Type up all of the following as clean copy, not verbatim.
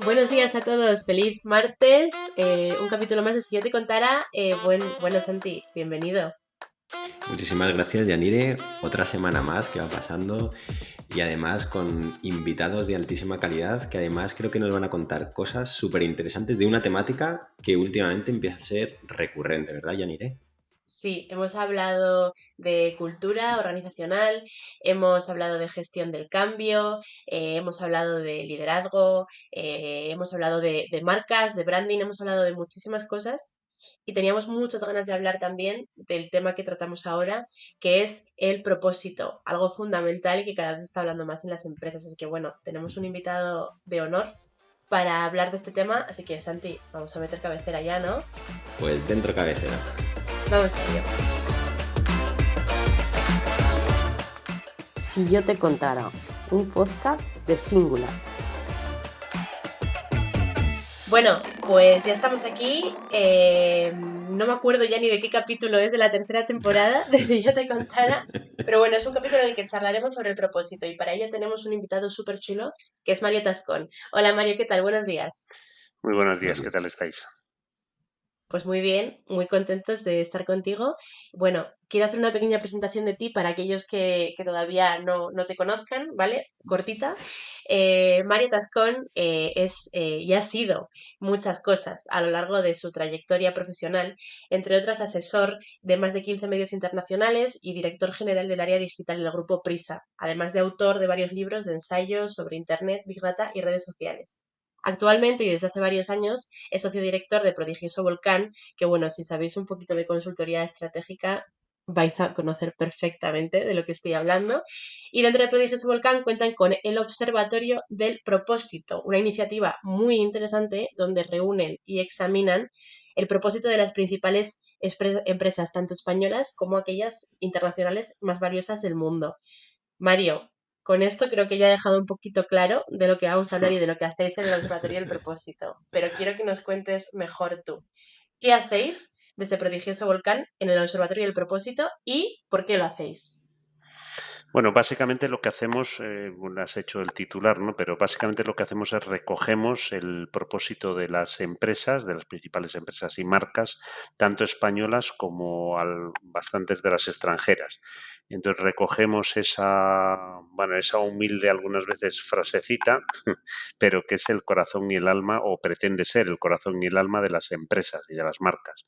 Buenos días a todos, feliz martes, un capítulo más de Si yo te contara. Bueno, Santi, bienvenido. Muchísimas gracias, Yanire. Otra semana más que va pasando y además con invitados de altísima calidad que además creo que nos van a contar cosas súper interesantes de una temática que últimamente empieza a ser recurrente, ¿verdad, Yanire? Sí, hemos hablado de cultura organizacional, hemos hablado de gestión del cambio, hemos hablado de liderazgo, hemos hablado de marcas, de branding, hemos hablado de muchísimas cosas y teníamos muchas ganas de hablar también del tema que tratamos ahora, que es el propósito, algo fundamental y que cada vez se está hablando más en las empresas. Así que bueno, tenemos un invitado de honor para hablar de este tema, así que Santi, vamos a meter cabecera ya, ¿no? Pues dentro cabecera. Vamos a ello. Si yo te contara, un podcast de Singular. Bueno, pues ya estamos aquí. No me acuerdo ya ni de qué capítulo es de la tercera temporada, de Si yo te contara. Pero bueno, es un capítulo en el que charlaremos sobre el propósito y para ello tenemos un invitado súper chulo que es Mario Tascón. Hola Mario, ¿qué tal? Buenos días. Muy buenos días, ¿qué Bueno, tal estáis? Pues muy bien, muy contentos de estar contigo. Bueno, quiero hacer una pequeña presentación de ti para aquellos que todavía no te conozcan, ¿vale? Cortita. Mario Tascón es y ha sido muchas cosas a lo largo de su trayectoria profesional, entre otras asesor de más de 15 medios internacionales y director general del área digital del grupo Prisa, además de autor de varios libros de ensayos sobre Internet, Big Data y redes sociales. Actualmente y desde hace varios años es socio director de Prodigioso Volcán, que bueno, si sabéis un poquito de consultoría estratégica vais a conocer perfectamente de lo que estoy hablando. Y dentro de Prodigioso Volcán cuentan con el Observatorio del Propósito, una iniciativa muy interesante donde reúnen y examinan el propósito de las principales empresas, tanto españolas como aquellas internacionales más valiosas del mundo. Mario, con esto creo que ya he dejado un poquito claro de lo que vamos a hablar y de lo que hacéis en el Observatorio del Propósito, pero quiero que nos cuentes mejor tú. ¿Qué hacéis desde Prodigioso Volcán en el Observatorio del Propósito y por qué lo hacéis? Bueno, básicamente lo que hacemos, bueno, has hecho el titular, ¿no? Pero básicamente lo que hacemos es recogemos el propósito de las empresas, de las principales empresas y marcas, tanto españolas como bastantes de las extranjeras. Entonces recogemos esa humilde algunas veces frasecita, pero que es el corazón y el alma, o pretende ser el corazón y el alma de las empresas y de las marcas.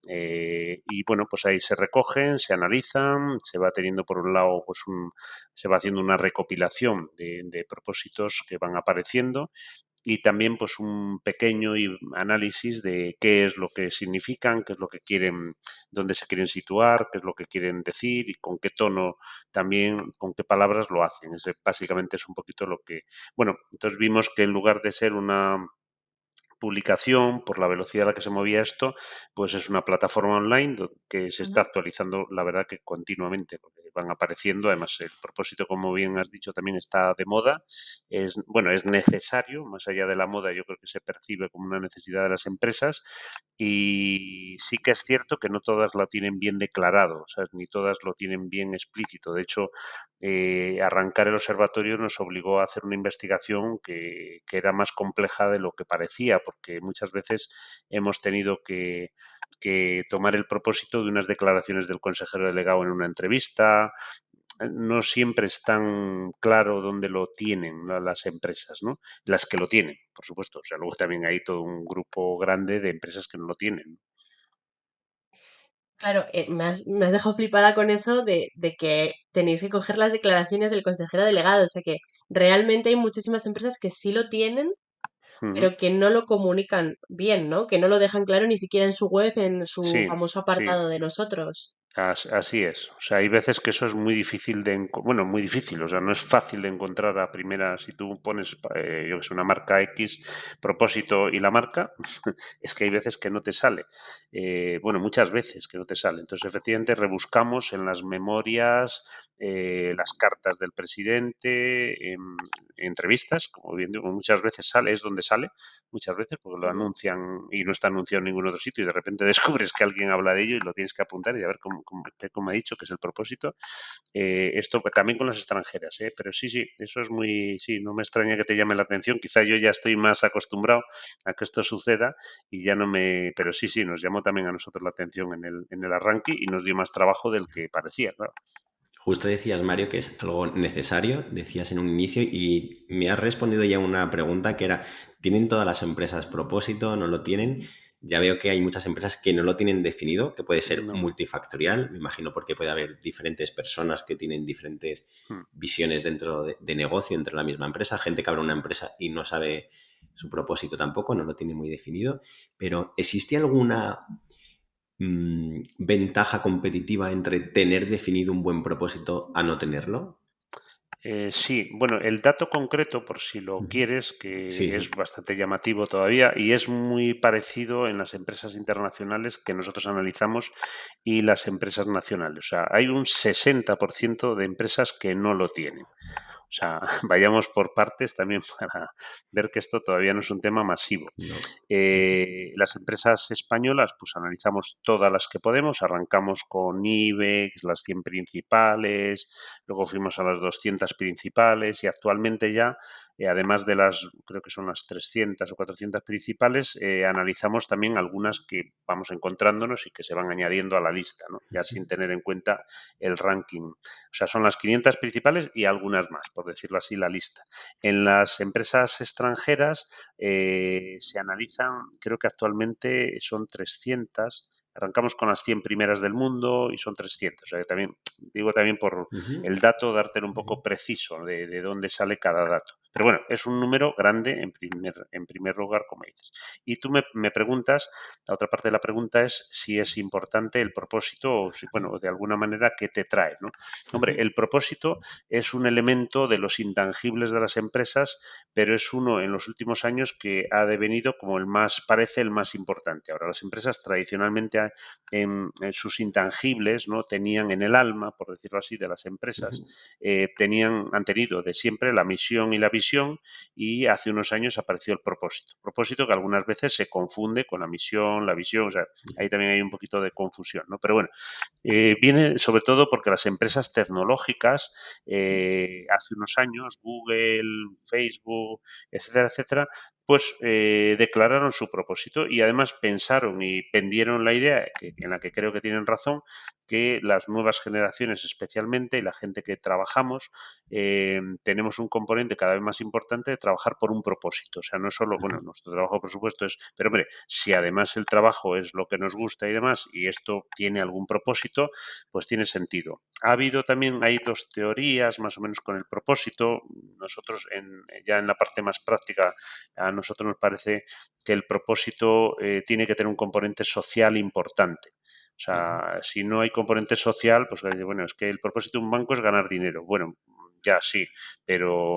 Y bueno, pues ahí se recogen, se analizan, se va teniendo por un lado, se va haciendo una recopilación de propósitos que van apareciendo y también pues un pequeño análisis de qué es lo que significan, qué es lo que quieren, dónde se quieren situar, qué es lo que quieren decir y con qué tono también, con qué palabras lo hacen. Ese básicamente es un poquito lo que... Bueno, entonces vimos que en lugar de ser una publicación, por la velocidad a la que se movía esto, pues es una plataforma online que se está Ujú. actualizando, la verdad que continuamente, porque van apareciendo, además el propósito, como bien has dicho, también está de moda, es necesario, más allá de la moda, yo creo que se percibe como una necesidad de las empresas y sí que es cierto que no todas la tienen bien declarado, ¿sabes? Ni todas lo tienen bien explícito. De hecho, arrancar el observatorio nos obligó a hacer una investigación que era más compleja de lo que parecía, porque muchas veces hemos tenido que tomar el propósito de unas declaraciones del consejero delegado en una entrevista. No siempre es tan claro dónde lo tienen, ¿no?, las empresas, ¿no? Las que lo tienen, por supuesto. O sea, luego también hay todo un grupo grande de empresas que no lo tienen. Claro, me has dejado flipada con eso de que tenéis que coger las declaraciones del consejero delegado, o sea que realmente hay muchísimas empresas que sí lo tienen, Ujú. pero que no lo comunican bien, ¿no? Que no lo dejan claro ni siquiera en su web, en su Sí, famoso sí. apartado de nosotros. Así es. O sea, hay veces que eso es muy difícil bueno, muy difícil, o sea, no es fácil de encontrar a primera, si tú pones, yo que sé, una marca X, propósito y la marca, es que hay veces que no te sale. Bueno, muchas veces que no te sale. Entonces, efectivamente, rebuscamos en las memorias, las cartas del presidente, en entrevistas, como bien digo, muchas veces sale, es donde sale, muchas veces, porque lo Ujú. anuncian y no está anunciado en ningún otro sitio y de repente descubres que alguien habla de ello y lo tienes que apuntar y a ver como Peco me ha dicho, que es el propósito. Esto pues, también con las extranjeras, pero sí, eso es sí, no me extraña que te llame la atención. Quizá yo ya estoy más acostumbrado a que esto suceda y ya no pero sí, nos llamó también a nosotros la atención en el arranque y nos dio más trabajo del que parecía, claro. Justo decías, Mario, que es algo necesario, decías en un inicio, y me has respondido ya una pregunta que era, ¿tienen todas las empresas propósito? ¿No lo tienen? Ya veo que hay muchas empresas que no lo tienen definido, que puede ser No. multifactorial, me imagino, porque puede haber diferentes personas que tienen diferentes visiones dentro de negocio, dentro de la misma empresa, gente que abre una empresa y no sabe su propósito tampoco, no lo tiene muy definido, pero ¿existe alguna ventaja competitiva entre tener definido un buen propósito a no tenerlo? Sí, bueno, el dato concreto, por si lo quieres, Sí, que es sí. bastante llamativo todavía y es muy parecido en las empresas internacionales que nosotros analizamos y las empresas nacionales. O sea, hay un 60% de empresas que no lo tienen. O sea, vayamos por partes también para ver que esto todavía no es un tema masivo. No. Las empresas españolas, pues analizamos todas las que podemos, arrancamos con IBEX, las 100 principales, luego fuimos a las 200 principales y actualmente ya, además de creo que son las 300 o 400 principales, analizamos también algunas que vamos encontrándonos y que se van añadiendo a la lista, ¿no? Ya sin tener en cuenta el ranking. O sea, son las 500 principales y algunas más, por decirlo así, la lista. En las empresas extranjeras se analizan, creo que actualmente son 300. Arrancamos con las 100 primeras del mundo y son 300. O sea, que también, digo también por el dato, dártelo un poco preciso de dónde sale cada dato. Pero bueno, es un número grande en primer lugar, como dices. Y tú me preguntas, la otra parte de la pregunta es si es importante el propósito o si, bueno, de alguna manera, ¿qué te trae, ¿no? Hombre, el propósito es un elemento de los intangibles de las empresas, pero es uno en los últimos años que ha devenido como parece el más importante. Ahora, las empresas tradicionalmente en sus intangibles, ¿no? Tenían en el alma, por decirlo así, de las empresas, han tenido de siempre la misión y la visión, y hace unos años apareció el propósito. Propósito que algunas veces se confunde con la misión, la visión, o sea, ahí también hay un poquito de confusión, ¿no? Pero bueno, viene sobre todo porque las empresas tecnológicas, hace unos años, Google, Facebook, etcétera, etcétera, pues declararon su propósito y además pensaron y pendieron la idea, en la que creo que tienen razón, que las nuevas generaciones especialmente y la gente que trabajamos tenemos un componente cada vez más importante de trabajar por un propósito. O sea, no solo, bueno, nuestro trabajo por supuesto es, pero hombre, si además el trabajo es lo que nos gusta y demás y esto tiene algún propósito, pues tiene sentido. Hay dos teorías más o menos con el propósito. Nosotros ya en la parte más práctica, a nosotros nos parece que el propósito tiene que tener un componente social importante. O sea, si no hay componente social, pues bueno, es que el propósito de un banco es ganar dinero. Bueno, ya sí, pero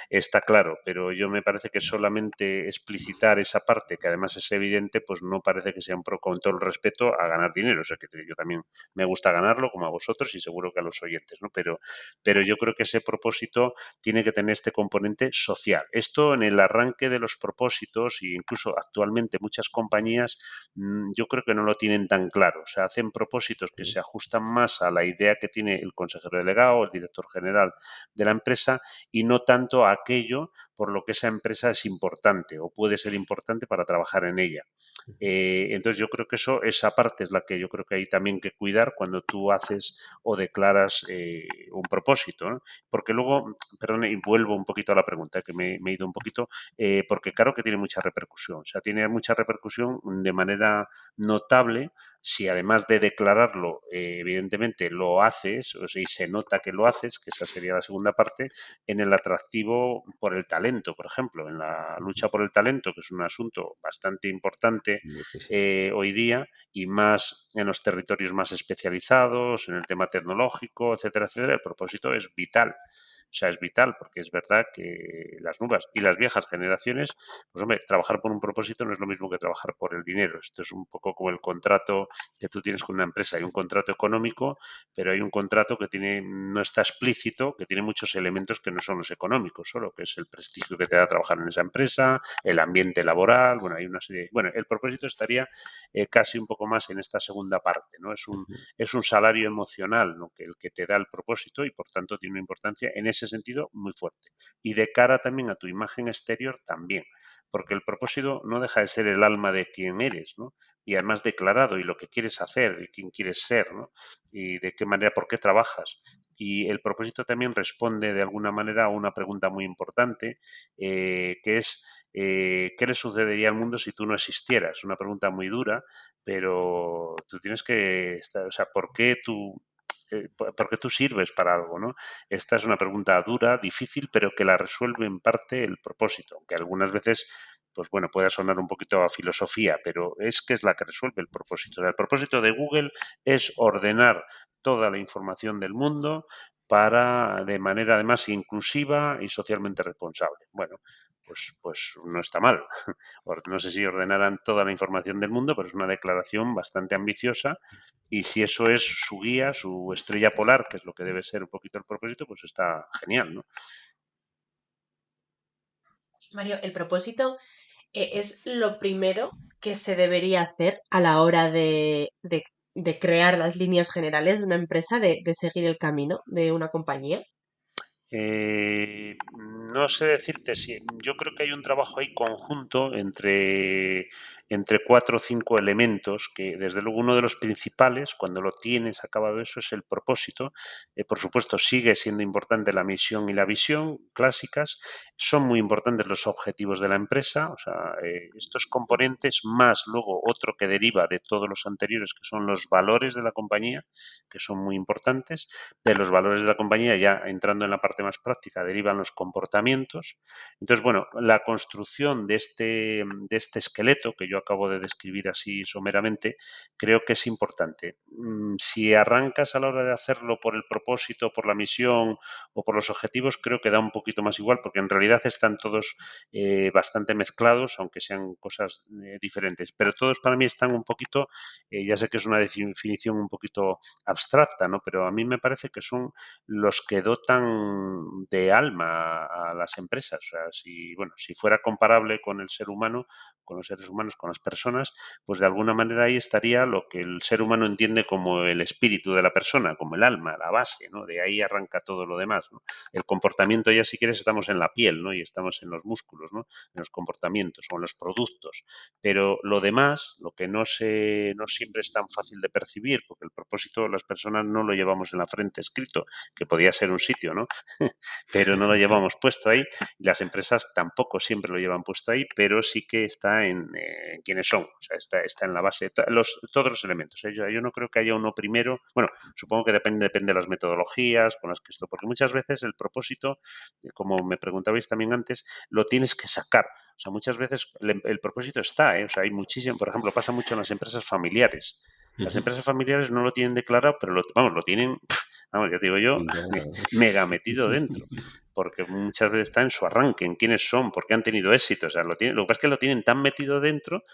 está claro. Pero yo me parece que solamente explicitar esa parte, que además es evidente, pues no parece que sea con todo el respeto a ganar dinero. O sea, que yo también me gusta ganarlo, como a vosotros y seguro que a los oyentes, ¿no? Pero yo creo que ese propósito tiene que tener este componente social. Esto en el arranque de los propósitos e incluso actualmente muchas compañías yo creo que no lo tienen tan claro. O sea, hacen propósitos que se ajustan más a la idea que tiene el consejero delegado o el director general de la empresa y no tanto a aquello por lo que esa empresa es importante o puede ser importante para trabajar en ella. Entonces yo creo que esa parte es la que yo creo que hay también que cuidar cuando tú haces o declaras un propósito, ¿no? Porque luego, perdón, y vuelvo un poquito a la pregunta, que me he ido un poquito, porque claro que tiene mucha repercusión, o sea, tiene mucha repercusión de manera notable si además de declararlo, evidentemente lo haces, o sea, y se nota que lo haces, que esa sería la segunda parte, en el atractivo por el talento, por ejemplo, en la lucha por el talento, que es un asunto bastante importante Muchísimo. hoy día y más en los territorios más especializados, en el tema tecnológico, etcétera, etcétera. El propósito es vital. O sea, es vital porque es verdad que las nuevas y las viejas generaciones, pues hombre, trabajar por un propósito no es lo mismo que trabajar por el dinero. Esto es un poco como el contrato que tú tienes con una empresa. Hay un contrato económico, pero hay un contrato que no está explícito, que tiene muchos elementos que no son los económicos, solo que es el prestigio que te da trabajar en esa empresa, el ambiente laboral, bueno, hay una serie. Bueno, el propósito estaría casi un poco más en esta segunda parte, ¿no? Es un salario emocional, ¿no? Que el que te da el propósito y por tanto tiene una importancia en ese sentido muy fuerte. Y de cara también a tu imagen exterior también, porque el propósito no deja de ser el alma de quien eres, ¿no? Y además declarado y lo que quieres hacer y quién quieres ser, ¿no? Y de qué manera, por qué trabajas. Y el propósito también responde de alguna manera a una pregunta muy importante, que es ¿qué le sucedería al mundo si tú no existieras? Una pregunta muy dura, pero tú tienes que estar, o sea, ¿por qué tú sirves para algo, no? Esta es una pregunta dura, difícil, pero que la resuelve en parte el propósito, aunque algunas veces, pues bueno, pueda sonar un poquito a filosofía, pero es que es la que resuelve el propósito. O sea, el propósito de Google es ordenar toda la información del mundo de manera además inclusiva y socialmente responsable. Bueno, pues no está mal. No sé si ordenarán toda la información del mundo, pero es una declaración bastante ambiciosa y si eso es su guía, su estrella polar, que es lo que debe ser un poquito el propósito, pues está genial, ¿no? Mario, el propósito es lo primero que se debería hacer a la hora de crear las líneas generales de una empresa, de seguir el camino de una compañía. No sé decirte si yo creo que hay un trabajo ahí conjunto entre cuatro o cinco elementos que desde luego uno de los principales cuando lo tienes acabado eso es el propósito. Por supuesto sigue siendo importante la misión y la visión clásicas, son muy importantes los objetivos de la empresa, o sea, estos componentes más luego otro que deriva de todos los anteriores que son los valores de la compañía, que son muy importantes. De los valores de la compañía, ya entrando en la parte más práctica, derivan los comportamientos. Entonces, bueno, la construcción de este esqueleto que yo acabo de describir así someramente, creo que es importante. Si arrancas a la hora de hacerlo por el propósito, por la misión o por los objetivos, creo que da un poquito más igual, porque en realidad están todos bastante mezclados, aunque sean cosas diferentes. Pero todos para mí están un poquito, ya sé que es una definición un poquito abstracta, ¿no? Pero a mí me parece que son los que dotan de alma a las empresas. O sea, si fuera comparable con el ser humano, con los seres humanos, con las personas, pues de alguna manera ahí estaría lo que el ser humano entiende como el espíritu de la persona, como el alma, la base, ¿no? De ahí arranca todo lo demás, ¿no? El comportamiento ya, si quieres, estamos en la piel, ¿no? Y estamos en los músculos, ¿no? En los comportamientos o en los productos. Pero lo demás, lo que no siempre es tan fácil de percibir, porque el propósito las personas no lo llevamos en la frente escrito, que podía ser un sitio, ¿no? Pero no lo llevamos puesto ahí. Y las empresas tampoco siempre lo llevan puesto ahí, pero sí que está en quiénes son. O sea, está en la base, todos los elementos. Yo no creo que haya uno primero. Bueno, supongo que depende de las metodologías con las que esto, porque muchas veces el propósito, como me preguntabais también antes, lo tienes que sacar. O sea, muchas veces el propósito está, ¿eh? O sea, hay muchísimo, por ejemplo, pasa mucho en las empresas familiares. Las empresas familiares no lo tienen declarado, pero lo tienen, vamos, ya te digo yo, mega metido dentro. Porque muchas veces está en su arranque, en quiénes son, por qué han tenido éxito. O sea, lo que pasa es que lo tienen tan metido dentro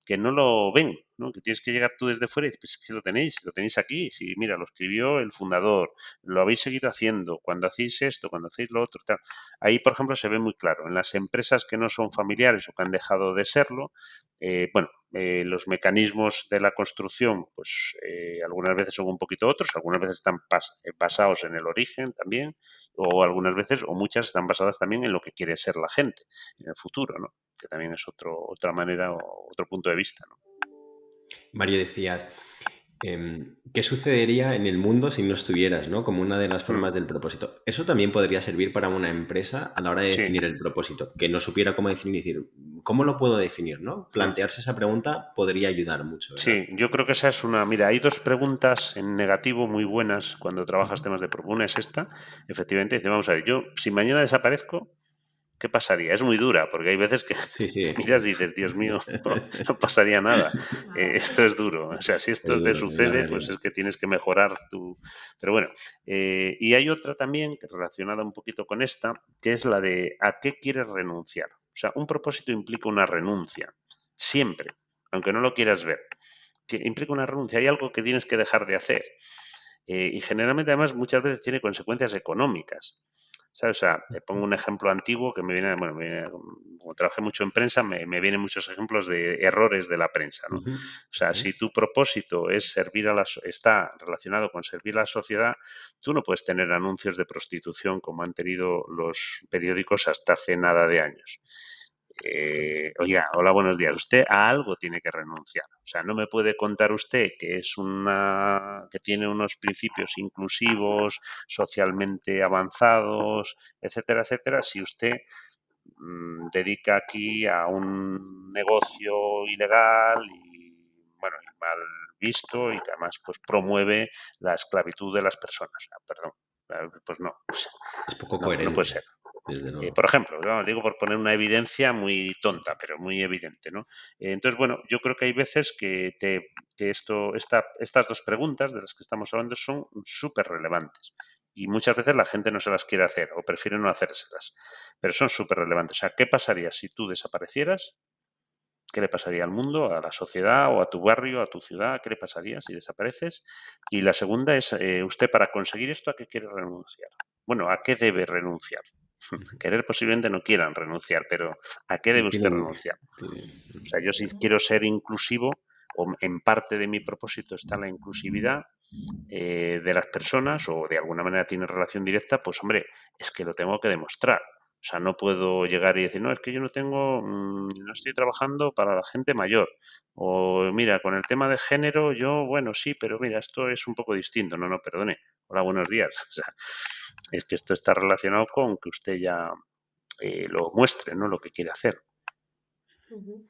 que no lo ven, ¿no? Que tienes que llegar tú desde fuera y dices, pues, que lo tenéis aquí. Si, mira, lo escribió el fundador, lo habéis seguido haciendo, cuando hacéis esto, cuando hacéis lo otro, tal. Ahí, por ejemplo, se ve muy claro. En las empresas que no son familiares o que han dejado de serlo, los mecanismos de la construcción, pues algunas veces son un poquito otros, algunas veces están basados en el origen también, o algunas veces, o muchas, están basadas también en lo que quiere ser la gente en el futuro, ¿no? Que también es otra manera o otro punto de vista, ¿no? Mario, decías, ¿qué sucedería en el mundo si no estuvieras, ¿no? Como una de las formas del propósito. Eso también podría servir para una empresa a la hora de Sí. definir el propósito, que no supiera cómo definir y decir, ¿cómo lo puedo definir, no? Plantearse esa pregunta podría ayudar mucho, ¿verdad? Sí, yo creo que esa es una. Mira, hay dos preguntas en negativo muy buenas cuando trabajas temas de propósito. Una es esta, efectivamente, dice, vamos a ver, yo si mañana desaparezco, ¿qué pasaría? Es muy dura, porque hay veces que Sí, sí. miras y dices, Dios mío, no pasaría nada. Esto es duro. O sea, si Es esto te duro, es la sucede, pues realidad. es que tienes que mejorar tu... Pero bueno, y hay otra también relacionada un poquito con esta, que es la de ¿a qué quieres renunciar? O sea, un propósito implica una renuncia, siempre, aunque no lo quieras ver. Implica una renuncia, hay algo que tienes que dejar de hacer. Y generalmente, además, muchas veces tiene consecuencias económicas. ¿Sabes? O sea, te pongo un ejemplo antiguo que me viene, bueno, como trabajé mucho en prensa, me vienen muchos ejemplos de errores de la prensa, ¿no? Ujú. O sea, Vale. si tu propósito es está relacionado con servir a la sociedad, tú no puedes tener anuncios de prostitución como han tenido los periódicos hasta hace nada de años. Oiga, hola, buenos días. Usted a algo tiene que renunciar. O sea, no me puede contar usted que tiene unos principios inclusivos, socialmente avanzados, etcétera, etcétera, si usted dedica aquí a un negocio ilegal y bueno, y mal visto y que además pues promueve la esclavitud de las personas. O sea, perdón, pues no, Es poco no puede ser. coherente, desde luego. Por ejemplo, ¿no? Digo por poner una evidencia muy tonta, pero muy evidente, ¿no? Entonces, bueno, yo creo que hay veces que estas dos preguntas de las que estamos hablando son súper relevantes. Y muchas veces la gente no se las quiere hacer o prefiere no hacérselas. Pero son súper relevantes. O sea, ¿qué pasaría si tú desaparecieras? ¿Qué le pasaría al mundo, a la sociedad o a tu barrio, a tu ciudad? ¿Qué le pasaría si desapareces? Y la segunda es, usted para conseguir esto, ¿a qué quiere renunciar? Bueno, ¿a qué debe renunciar? Querer posiblemente no quieran renunciar, pero ¿a qué debe usted Tienen- renunciar? O sea, yo si Ujú. quiero ser inclusivo, o en parte de mi propósito está la inclusividad de las personas, o de alguna manera tiene relación directa, pues hombre, es que lo tengo que demostrar. O sea, no puedo llegar y decir, no, es que yo no estoy trabajando para la gente mayor. O mira, con el tema de género, yo, bueno, sí, pero mira, esto es un poco distinto. No, no, perdone. Hola, buenos días. O sea, es que esto está relacionado con que usted ya lo muestre, ¿no? Lo que quiere hacer. Ujú.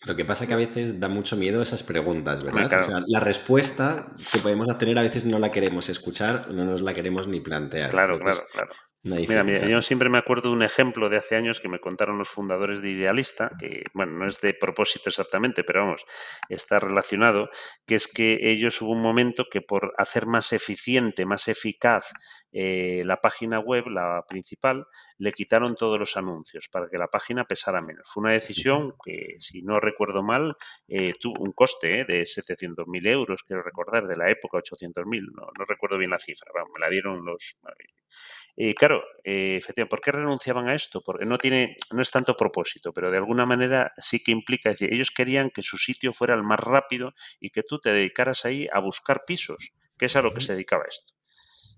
Lo que pasa que a veces da mucho miedo esas preguntas, Hombre, ¿verdad? O claro, sea, la respuesta que podemos obtener a veces no la queremos escuchar, no nos la queremos ni plantear. claro, Creo que claro, es claro. una Mira, dificultad. yo siempre me acuerdo de un ejemplo de hace años que me contaron los fundadores de Idealista, que, bueno, no es de propósito exactamente, pero vamos, está relacionado, que es que ellos hubo un momento que por hacer más eficiente, más eficaz la página web, la principal, le quitaron todos los anuncios para que la página pesara menos. Fue una decisión que, si no recuerdo mal, tuvo un coste de 700.000 euros, quiero recordar, de la época, 800.000, no recuerdo bien la cifra, vamos, me la dieron los... claro, efectivamente, ¿por qué renunciaban a esto? Porque no es tanto propósito, pero de alguna manera sí que implica, es decir, ellos querían que su sitio fuera el más rápido y que tú te dedicaras ahí a buscar pisos, que es a lo que se dedicaba esto.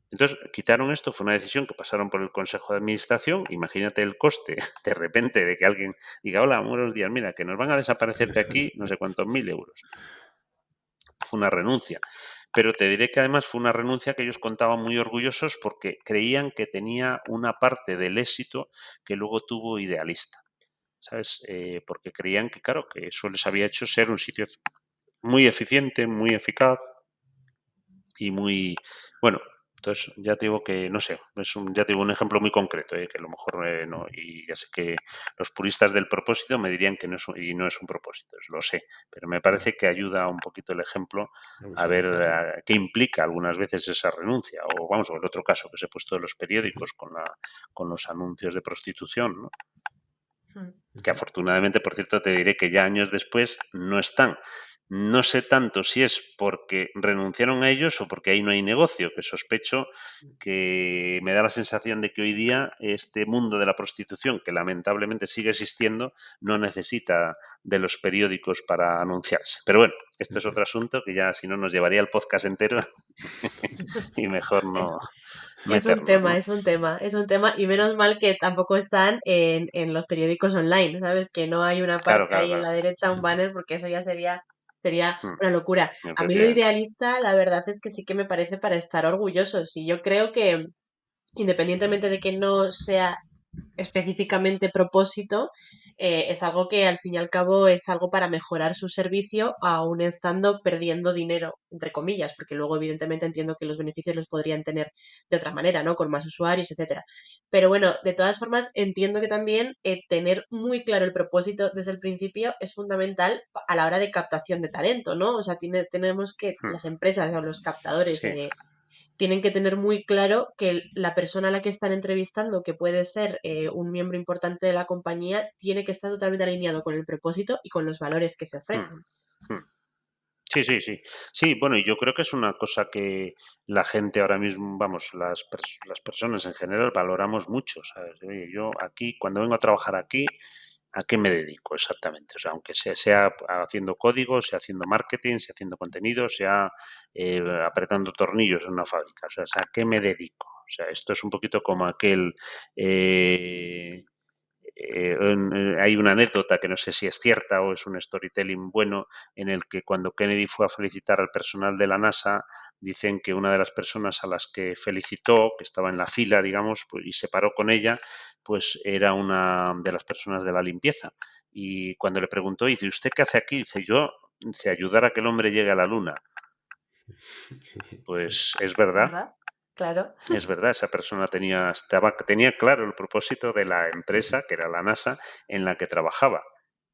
Entonces, quitaron esto, fue una decisión que pasaron por el Consejo de Administración. Imagínate el coste de repente de que alguien diga, hola, buenos días, mira, que nos van a desaparecer de aquí no sé cuántos mil euros. Fue una renuncia. Pero te diré que además fue una renuncia que ellos contaban muy orgullosos porque creían que tenía una parte del éxito que luego tuvo Idealista, ¿sabes? Porque creían que, claro, que eso les había hecho ser un sitio muy eficiente, muy eficaz y muy, bueno, entonces ya te digo que, no sé, ya te digo un ejemplo muy concreto, que a lo mejor no, y ya sé que los puristas del propósito me dirían que no es un propósito, lo sé, pero me parece que ayuda un poquito el ejemplo A a ver visualizarlo. qué implica algunas veces esa renuncia, o vamos, o el otro caso que os he puesto de los periódicos con los anuncios de prostitución, ¿no? Ujú. Que afortunadamente, por cierto, te diré que ya años después no están. No sé tanto si es porque renunciaron a ellos o porque ahí no hay negocio, que sospecho que me da la sensación de que hoy día este mundo de la prostitución, que lamentablemente sigue existiendo, no necesita de los periódicos para anunciarse. Pero bueno, esto es otro asunto que ya si no nos llevaría el podcast entero y mejor Es, no es un meternos, tema, ¿no? es un tema, es un tema, y menos mal que tampoco están en los periódicos online, ¿sabes? Que no hay una Claro, parte claro, ahí en claro. la derecha, un banner, porque eso ya sería una locura. A mí lo Efectivamente. idealista, la verdad es que sí que me parece para estar orgullosos, y yo creo que independientemente de que no sea específicamente propósito, es algo que al fin y al cabo es algo para mejorar su servicio, aún estando perdiendo dinero, entre comillas, porque luego evidentemente entiendo que los beneficios los podrían tener de otra manera, ¿no? Con más usuarios, etcétera. Pero bueno, de todas formas, entiendo que también tener muy claro el propósito desde el principio es fundamental a la hora de captación de talento, ¿no? O sea, tenemos que, Mm, las empresas o los captadores sí. tienen que tener muy claro que la persona a la que están entrevistando, que puede ser un miembro importante de la compañía, tiene que estar totalmente alineado con el propósito y con los valores que se Mm, ofrecen. mm. Sí, sí, sí. Sí, bueno, y yo creo que es una cosa que la gente ahora mismo, vamos, las personas en general valoramos mucho, ¿sabes? Oye, yo aquí, cuando vengo a trabajar aquí, ¿a qué me dedico exactamente? O sea, aunque sea haciendo código, sea haciendo marketing, sea haciendo contenido, sea apretando tornillos en una fábrica. O sea, ¿a qué me dedico? O sea, esto es un poquito como aquel... hay una anécdota que no sé si es cierta o es un storytelling bueno, en el que cuando Kennedy fue a felicitar al personal de la NASA, dicen que una de las personas a las que felicitó, que estaba en la fila, digamos, pues, y se paró con ella, pues era una de las personas de la limpieza. Y cuando le preguntó, dice, ¿usted qué hace aquí? Dice, yo, dice, ayudar a que el hombre llegue a la luna. Pues es verdad. ¿Verdad? Claro. Es verdad, esa persona tenía claro el propósito de la empresa, que era la NASA, en la que trabajaba.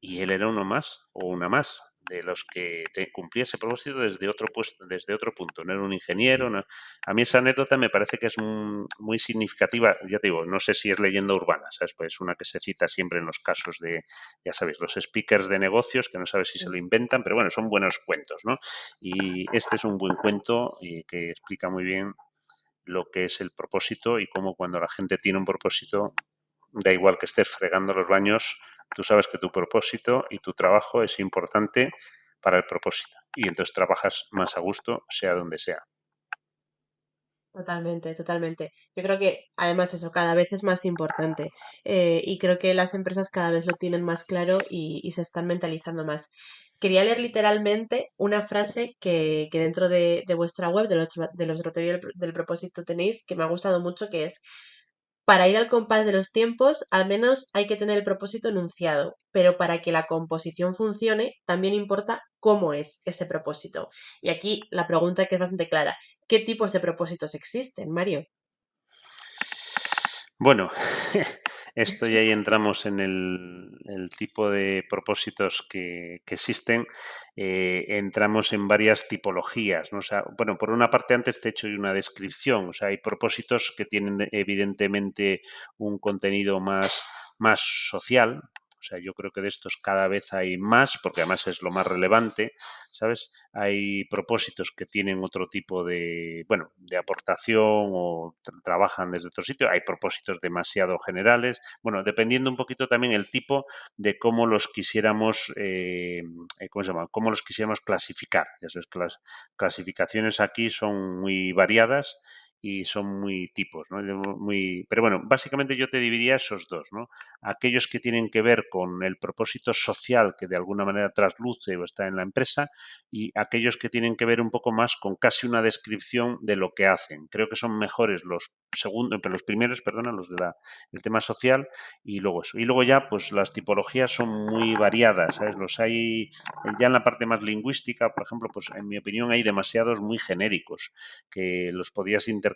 Y él era uno más o una más de los que cumplía ese propósito desde otro puesto, desde otro punto. No era un ingeniero. A mí esa anécdota me parece que es muy significativa. Ya te digo, no sé si es leyenda urbana, ¿sabes? Pues es una que se cita siempre en los casos de, ya sabéis, los speakers de negocios, que no sabes si se lo inventan, pero bueno, son buenos cuentos, ¿no? Y este es un buen cuento que explica muy bien lo que es el propósito y cómo cuando la gente tiene un propósito, da igual que estés fregando los baños, tú sabes que tu propósito y tu trabajo es importante para el propósito. Y entonces trabajas más a gusto, sea donde sea. Totalmente, totalmente. Yo creo que además eso cada vez es más importante y creo que las empresas cada vez lo tienen más claro y se están mentalizando más. Quería leer literalmente una frase que dentro de vuestra web, de los Rotería del Propósito tenéis, que me ha gustado mucho, que es: para ir al compás de los tiempos, al menos hay que tener el propósito enunciado, pero para que la composición funcione, también importa cómo es ese propósito. Y aquí la pregunta que es bastante clara: ¿qué tipos de propósitos existen, Mario? Bueno, esto y ahí entramos en el tipo de propósitos que existen. Entramos en varias tipologías, ¿no? O sea, bueno, por una parte antes te he hecho una descripción. O sea, hay propósitos que tienen evidentemente un contenido más social. O sea, yo creo que de estos cada vez hay más, porque además es lo más relevante, ¿sabes? Hay propósitos que tienen otro tipo de, bueno, de aportación o trabajan desde otro sitio. Hay propósitos demasiado generales. Bueno, dependiendo un poquito también el tipo de cómo los quisiéramos, ¿cómo se llama? Cómo los quisiéramos clasificar. Ya sabes que las clasificaciones aquí son muy variadas y son muy tipos, ¿no? Pero bueno, básicamente yo te dividiría esos dos, ¿no? Aquellos que tienen que ver con el propósito social que de alguna manera trasluce o está en la empresa, y aquellos que tienen que ver un poco más con casi una descripción de lo que hacen. Creo que son mejores los primeros, perdona, los el tema social y luego eso. Y luego ya, pues las tipologías son muy variadas, ¿sabes? Los hay ya en la parte más lingüística, por ejemplo, pues en mi opinión hay demasiados muy genéricos que los podías intercambiar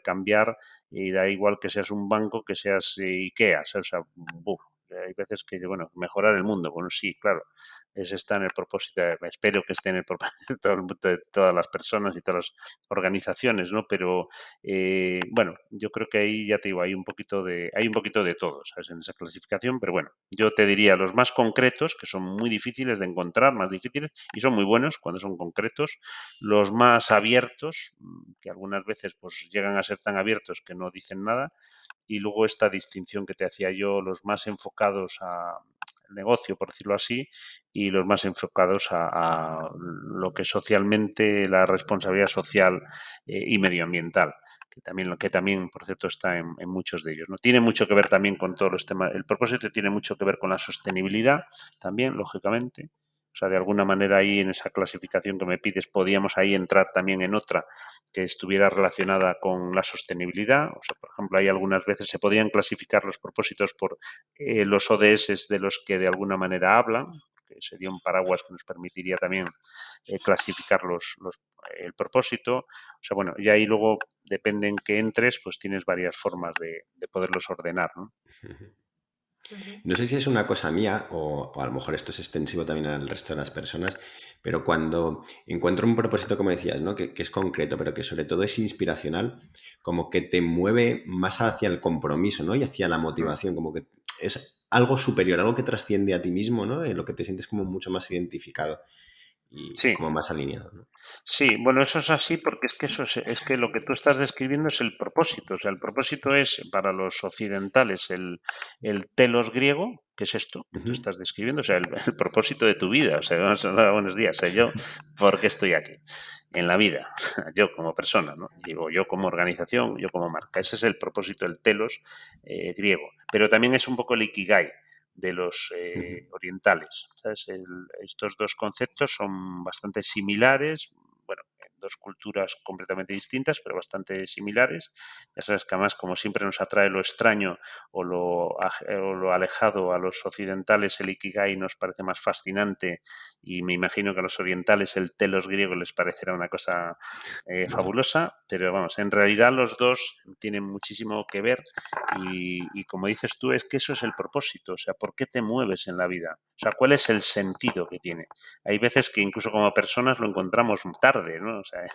y da igual que seas un banco, que seas IKEA, ¿sabes? O sea, buf, hay veces que, bueno, mejorar el mundo. Bueno, sí, claro, ese está en el propósito, espero que esté en el propósito de todas las personas y todas las organizaciones, ¿no? Pero, bueno, yo creo que ahí, ya te digo, hay un poquito de todo, ¿sabes? En esa clasificación, pero bueno, yo te diría los más concretos, que son muy difíciles de encontrar, más difíciles, y son muy buenos cuando son concretos, los más abiertos, que algunas veces pues llegan a ser tan abiertos que no dicen nada, y luego esta distinción que te hacía yo, los más enfocados al negocio, por decirlo así, y los más enfocados a lo que socialmente, la responsabilidad social y medioambiental, que también, por cierto, está en muchos de ellos, ¿no? Tiene mucho que ver también con todos los temas. El propósito tiene mucho que ver con la sostenibilidad también, lógicamente. O sea, de alguna manera ahí en esa clasificación que me pides podíamos ahí entrar también en otra que estuviera relacionada con la sostenibilidad. O sea, por ejemplo, hay algunas veces se podían clasificar los propósitos por los ODS de los que de alguna manera hablan, que sería un paraguas que nos permitiría también clasificar el propósito. O sea, bueno, y ahí luego, depende en qué entres, pues tienes varias formas de poderlos ordenar, ¿no? Ujú. No sé si es una cosa mía o a lo mejor esto es extensivo también al resto de las personas, pero cuando encuentro un propósito, como decías, ¿no? Que es concreto, pero que sobre todo es inspiracional, como que te mueve más hacia el compromiso, ¿no? Y hacia la Mm. motivación, como que es algo superior, algo que trasciende a ti mismo, ¿no? En lo que te sientes como mucho más identificado y Sí, como más alineado, ¿no? sí, bueno, eso es así porque es que es que lo que tú estás describiendo es el propósito. O sea, el propósito es para los occidentales el telos griego, que es esto que tú Ujú. estás describiendo, o sea, el propósito de tu vida. O sea, vamos a hablar, buenos días, sé yo, ¿por qué estoy aquí? En la vida, yo como persona, ¿no? Digo, yo como organización, yo como marca. Ese es el propósito del telos griego. Pero también es un poco el ikigai de los Ujú. orientales. ¿Sabes? Estos dos conceptos son bastante similares, bueno, en dos culturas completamente distintas, pero bastante similares. Ya sabes que además, como siempre nos atrae lo extraño o lo alejado a los occidentales, el Ikigai nos parece más fascinante y me imagino que a los orientales el telos griego les parecerá una cosa fabulosa, pero vamos, en realidad los dos tienen muchísimo que ver y como dices tú, es que eso es el propósito, o sea, ¿por qué te mueves en la vida? O sea, ¿cuál es el sentido que tiene? Hay veces que incluso como personas lo encontramos tarde, ¿no? O sea, hay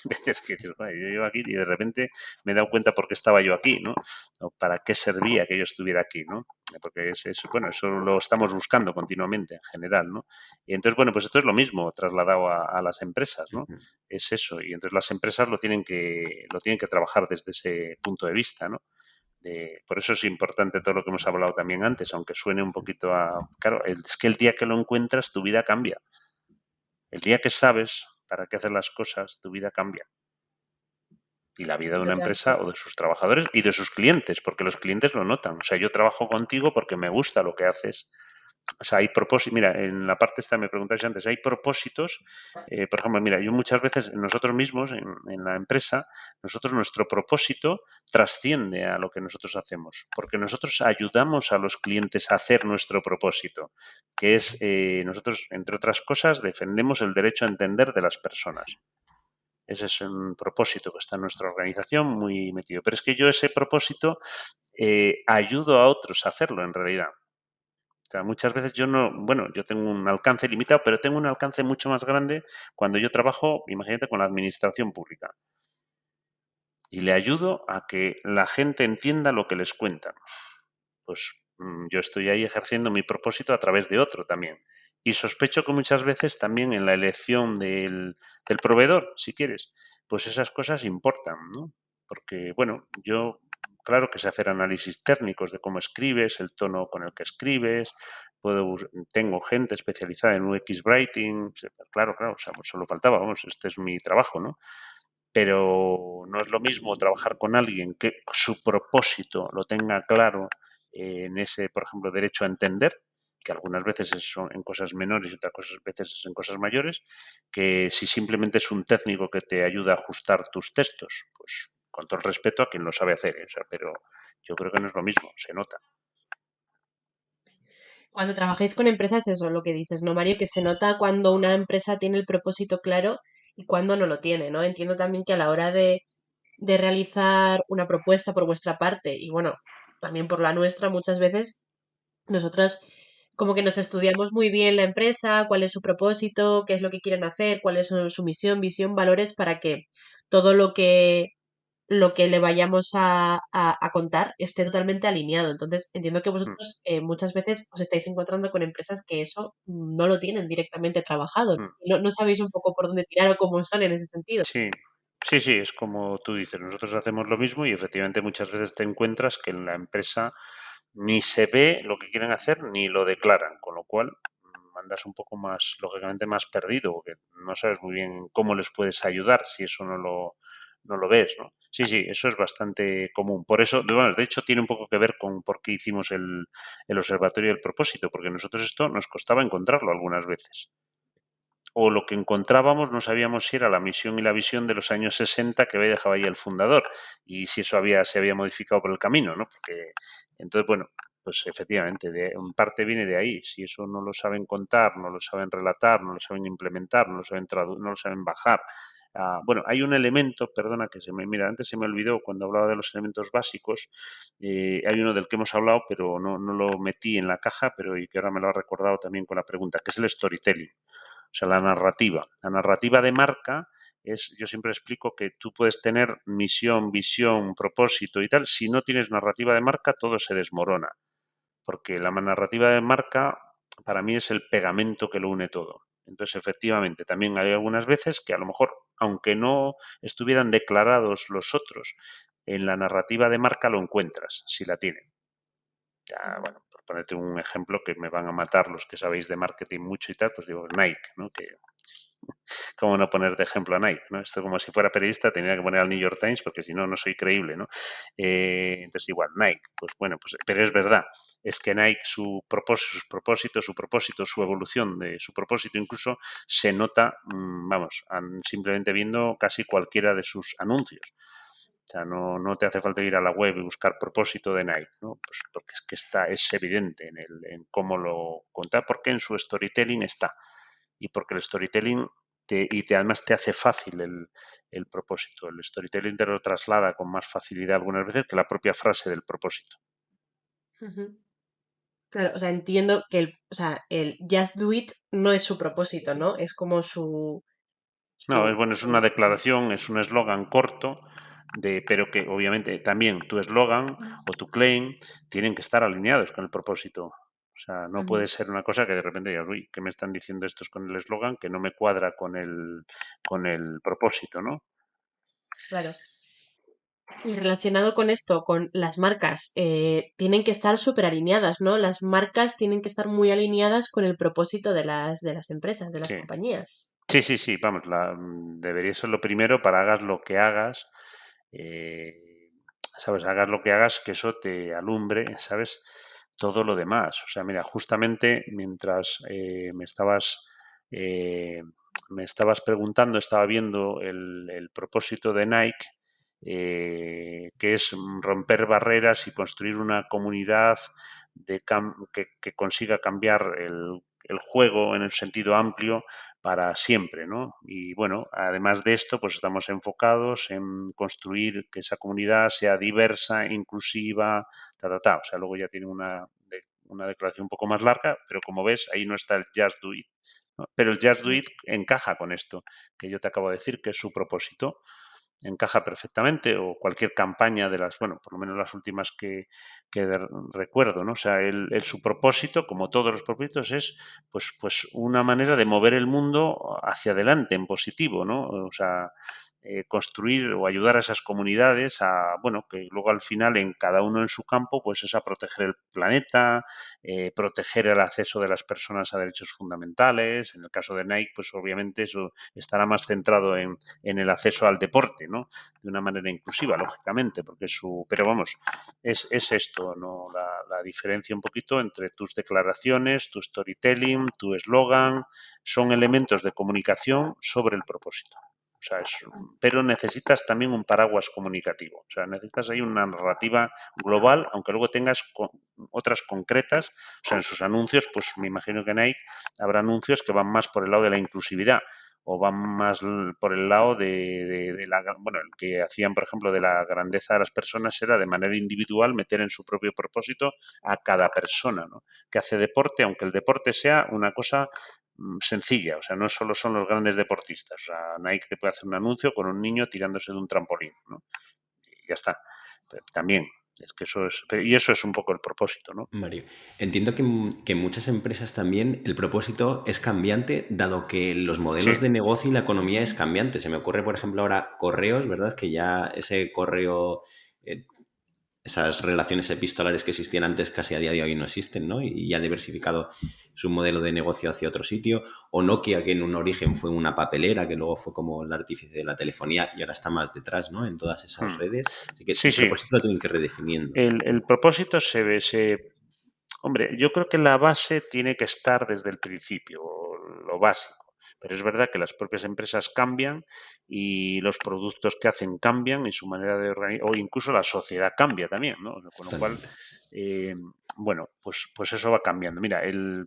veces que dices, "Vale, yo llevo aquí y de repente me he dado cuenta por qué estaba yo aquí, ¿no? O para qué servía que yo estuviera aquí, ¿no? Porque bueno, eso lo estamos buscando continuamente en general, ¿no? Y entonces, bueno, pues esto es lo mismo trasladado a las empresas, ¿no? Ujú. Es eso. Y entonces las empresas lo tienen que trabajar desde ese punto de vista, ¿no? Por eso es importante todo lo que hemos hablado también antes, aunque suene un poquito a... Claro, es que el día que lo encuentras, tu vida cambia. El día que sabes para qué hacer las cosas, tu vida cambia. Y la vida Sí, de una total. empresa o de sus trabajadores y de sus clientes, porque los clientes lo notan. O sea, yo trabajo contigo porque me gusta lo que haces. O sea, hay propósitos. Mira, en la parte esta me preguntáis antes, hay propósitos. Por ejemplo, mira, yo muchas veces nosotros mismos en la empresa, nuestro propósito trasciende a lo que nosotros hacemos, porque nosotros ayudamos a los clientes a hacer nuestro propósito, que es, nosotros, entre otras cosas, defendemos el derecho a entender de las personas. Ese es un propósito que está en nuestra organización muy metido. Pero es que yo ese propósito ayudo a otros a hacerlo en realidad. O sea, muchas veces yo no, bueno, yo tengo un alcance limitado, pero tengo un alcance mucho más grande cuando yo trabajo, imagínate, con la administración pública. Y le ayudo a que la gente entienda lo que les cuentan. Pues yo estoy ahí ejerciendo mi propósito a través de otro también. Y sospecho que muchas veces también en la elección del proveedor, si quieres, pues esas cosas importan, ¿no? Porque, bueno, yo, claro que sé hacer análisis técnicos de cómo escribes, el tono con el que escribes, tengo gente especializada en UX Writing, claro, claro, o sea, pues solo faltaba, vamos, este es mi trabajo, ¿no? Pero no es lo mismo trabajar con alguien que su propósito lo tenga claro en ese, por ejemplo, derecho a entender, que algunas veces son en cosas menores y otras veces es en cosas mayores, que si simplemente es un técnico que te ayuda a ajustar tus textos, pues con todo el respeto a quien lo sabe hacer, o sea, pero yo creo que no es lo mismo, se nota. Cuando trabajáis con empresas, eso es lo que dices, ¿no, Mario? Que se nota cuando una empresa tiene el propósito claro y cuando no lo tiene, ¿no? Entiendo también que a la hora de realizar una propuesta por vuestra parte y bueno, también por la nuestra, muchas veces nosotras como que nos estudiamos muy bien la empresa, cuál es su propósito, qué es lo que quieren hacer, cuál es su misión, visión, valores, para que todo lo que le vayamos a contar esté totalmente alineado. Entonces, entiendo que Mm, vosotros muchas veces os estáis encontrando con empresas que eso no lo tienen directamente trabajado. mm. No sabéis un poco por dónde tirar o cómo son en ese sentido. Sí, sí, sí, es como tú dices, nosotros hacemos lo mismo y efectivamente muchas veces te encuentras que en la empresa ni se ve lo que quieren hacer ni lo declaran, con lo cual andas un poco más, lógicamente, más perdido, porque no sabes muy bien cómo les puedes ayudar si eso no lo ves, ¿no? Sí, sí, eso es bastante común. Por eso, bueno, de hecho, tiene un poco que ver con por qué hicimos el Observatorio del Propósito, porque nosotros esto nos costaba encontrarlo algunas veces. o lo que encontrábamos no sabíamos si era la misión y la visión de los años 60 que había dejado ahí el fundador y si eso se había modificado por el camino, ¿no? Porque, entonces, bueno, pues efectivamente, en parte viene de ahí. Si eso no lo saben contar, no lo saben relatar, no lo saben implementar, no lo saben no lo saben bajar. Bueno, hay un elemento, perdona que mira, antes se me olvidó cuando hablaba de los elementos básicos, hay uno del que hemos hablado, pero no lo metí en la caja, pero y que ahora me lo ha recordado también con la pregunta, que es el storytelling, o sea, la narrativa. La narrativa de marca yo siempre explico que tú puedes tener misión, visión, propósito y tal. Si no tienes narrativa de marca, todo se desmorona, porque la narrativa de marca para mí es el pegamento que lo une todo. Entonces, efectivamente, también hay algunas veces que a lo mejor, aunque no estuvieran declarados los otros, en la narrativa de marca lo encuentras, si la tienen. Ya, bueno, por ponerte un ejemplo que me van a matar los que sabéis de marketing mucho y tal, pues digo Nike, ¿no? Que cómo no poner de ejemplo a Nike, ¿no? Esto como si fuera periodista tenía que poner al New York Times porque si no, no soy creíble, ¿no? Entonces igual, Nike, pues bueno, pues, pero es verdad, es que Nike, su propósito, su evolución de su propósito incluso se nota, vamos, simplemente viendo casi cualquiera de sus anuncios. O sea, no te hace falta ir a la web y buscar propósito de Nike, ¿no? Pues porque es que es evidente en cómo lo contar, porque en su storytelling está. Y porque el storytelling además te hace fácil el propósito. El storytelling te lo traslada con más facilidad algunas veces que la propia frase del propósito. Claro, o sea, entiendo que el Just Do It no es su propósito, ¿no? Es como No, su, es una declaración, es un eslogan corto, pero que obviamente también tu eslogan o tu claim tienen que estar alineados con el propósito. O sea, no puede ser una cosa que de repente digas, uy, ¿qué me están diciendo estos con el eslogan que no me cuadra con el propósito, ¿no? Claro. Y relacionado con esto, con las marcas, tienen que estar súper alineadas, ¿no? Las marcas tienen que estar muy alineadas con el propósito de las empresas, de las Sí. compañías. Sí, vamos, debería ser lo primero para hagas lo que hagas, ¿sabes? Hagas lo que hagas, que eso te alumbre, ¿sabes? Todo lo demás. O sea, mira, justamente mientras eh, me estabas preguntando, estaba viendo el propósito de Nike, que es romper barreras y construir una comunidad que consiga cambiar el juego en el sentido amplio para siempre, ¿no? Y bueno, además de esto, pues estamos enfocados en construir que esa comunidad sea diversa, inclusiva, O sea, luego ya tiene una declaración un poco más larga, pero como ves, ahí no está el Just Do It, ¿no? Pero el Just Do It encaja con esto que yo te acabo de decir, que es su propósito. Encaja perfectamente, o cualquier campaña bueno, por lo menos las últimas que recuerdo, ¿no? O sea, su propósito, como todos los propósitos, es pues una manera de mover el mundo hacia adelante en positivo, ¿no? O sea, construir o ayudar a esas comunidades bueno, que luego al final en cada uno en su campo, pues es a proteger el planeta, proteger el acceso de las personas a derechos fundamentales. En el caso de Nike, pues obviamente eso estará más centrado en el acceso al deporte, ¿no? De una manera inclusiva, lógicamente, porque pero vamos, es esto, ¿no? La diferencia un poquito entre tus declaraciones, tu storytelling, tu eslogan, son elementos de comunicación sobre el propósito. O sea, pero necesitas también un paraguas comunicativo. O sea, necesitas ahí una narrativa global, aunque luego tengas otras concretas. O sea, en sus anuncios, pues me imagino que Nike habrá anuncios que van más por el lado de la inclusividad o van más por el lado bueno, el que hacían, por ejemplo, de la grandeza de las personas era de manera individual meter en su propio propósito a cada persona, ¿no? Que hace deporte, aunque el deporte sea una cosa sencilla, o sea, no solo son los grandes deportistas, o sea, Nike te puede hacer un anuncio con un niño tirándose de un trampolín, ¿no? Y ya está. Pero también, es que eso es un poco el propósito, ¿no? Mario, entiendo que en muchas empresas también el propósito es cambiante, dado que los Sí, modelos de negocio y la economía es cambiante. Se me ocurre, por ejemplo, ahora correos, ¿verdad? Que ya ese correo, eh, esas relaciones epistolares que existían antes casi a día de hoy no existen, ¿no? Y ya ha diversificado su modelo de negocio hacia otro sitio. O Nokia, que en un origen fue una papelera, que luego fue como el artífice de la telefonía y ahora está más detrás, ¿no? En todas esas redes. Así que Sí, el sí. propósito lo tienen que ir redefiniendo. El propósito hombre, yo creo que la base tiene que estar desde el principio, lo básico. Pero es verdad que las propias empresas cambian y los productos que hacen cambian y su manera de organizar, o incluso la sociedad cambia también, ¿no? Con lo cual, Totalmente. bueno, pues eso va cambiando. Mira,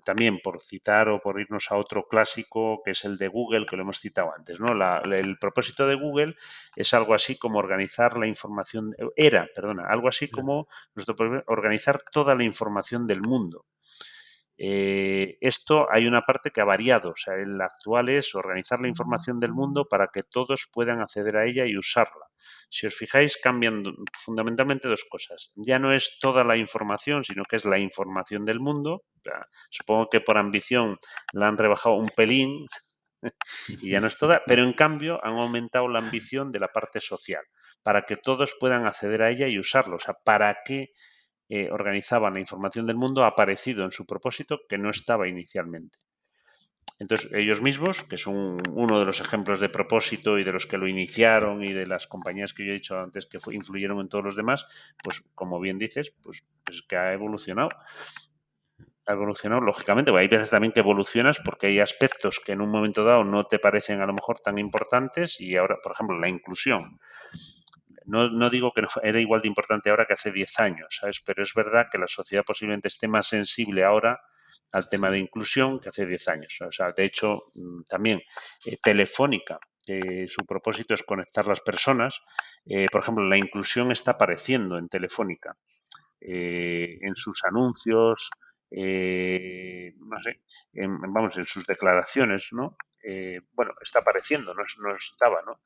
también por citar o por irnos a otro clásico, que es el de Google, que lo hemos citado antes, ¿no? El propósito de Google es algo así como organizar la información, algo así como organizar toda la información del mundo. Esto hay una parte que ha variado, o sea, el actual es organizar la información del mundo para que todos puedan acceder a ella y usarla. Si os fijáis, cambian fundamentalmente dos cosas. Ya no es toda la información, sino que es la información del mundo. O sea, supongo que por ambición la han rebajado un pelín y ya no es toda, pero en cambio han aumentado la ambición de la parte social, para que todos puedan acceder a ella y usarlo. O sea, para que organizaban la información del mundo ha aparecido en su propósito que no estaba inicialmente. Entonces, ellos mismos, que son uno de los ejemplos de propósito y de los que lo iniciaron y de las compañías que yo he dicho antes que influyeron en todos los demás, pues como bien dices, pues que ha evolucionado. Ha evolucionado, lógicamente, hay veces también que evolucionas porque hay aspectos que en un momento dado no te parecen a lo mejor tan importantes y ahora, por ejemplo, la inclusión. No digo que no era igual de importante ahora que hace 10 años, ¿sabes? Pero es verdad que la sociedad posiblemente esté más sensible ahora al tema de inclusión que hace 10 años. O sea, de hecho, también Telefónica, que su propósito es conectar las personas. Por ejemplo, la inclusión está apareciendo en Telefónica, en sus anuncios, no sé, vamos, en sus declaraciones, ¿no? Bueno, está apareciendo, no estaba, ¿no?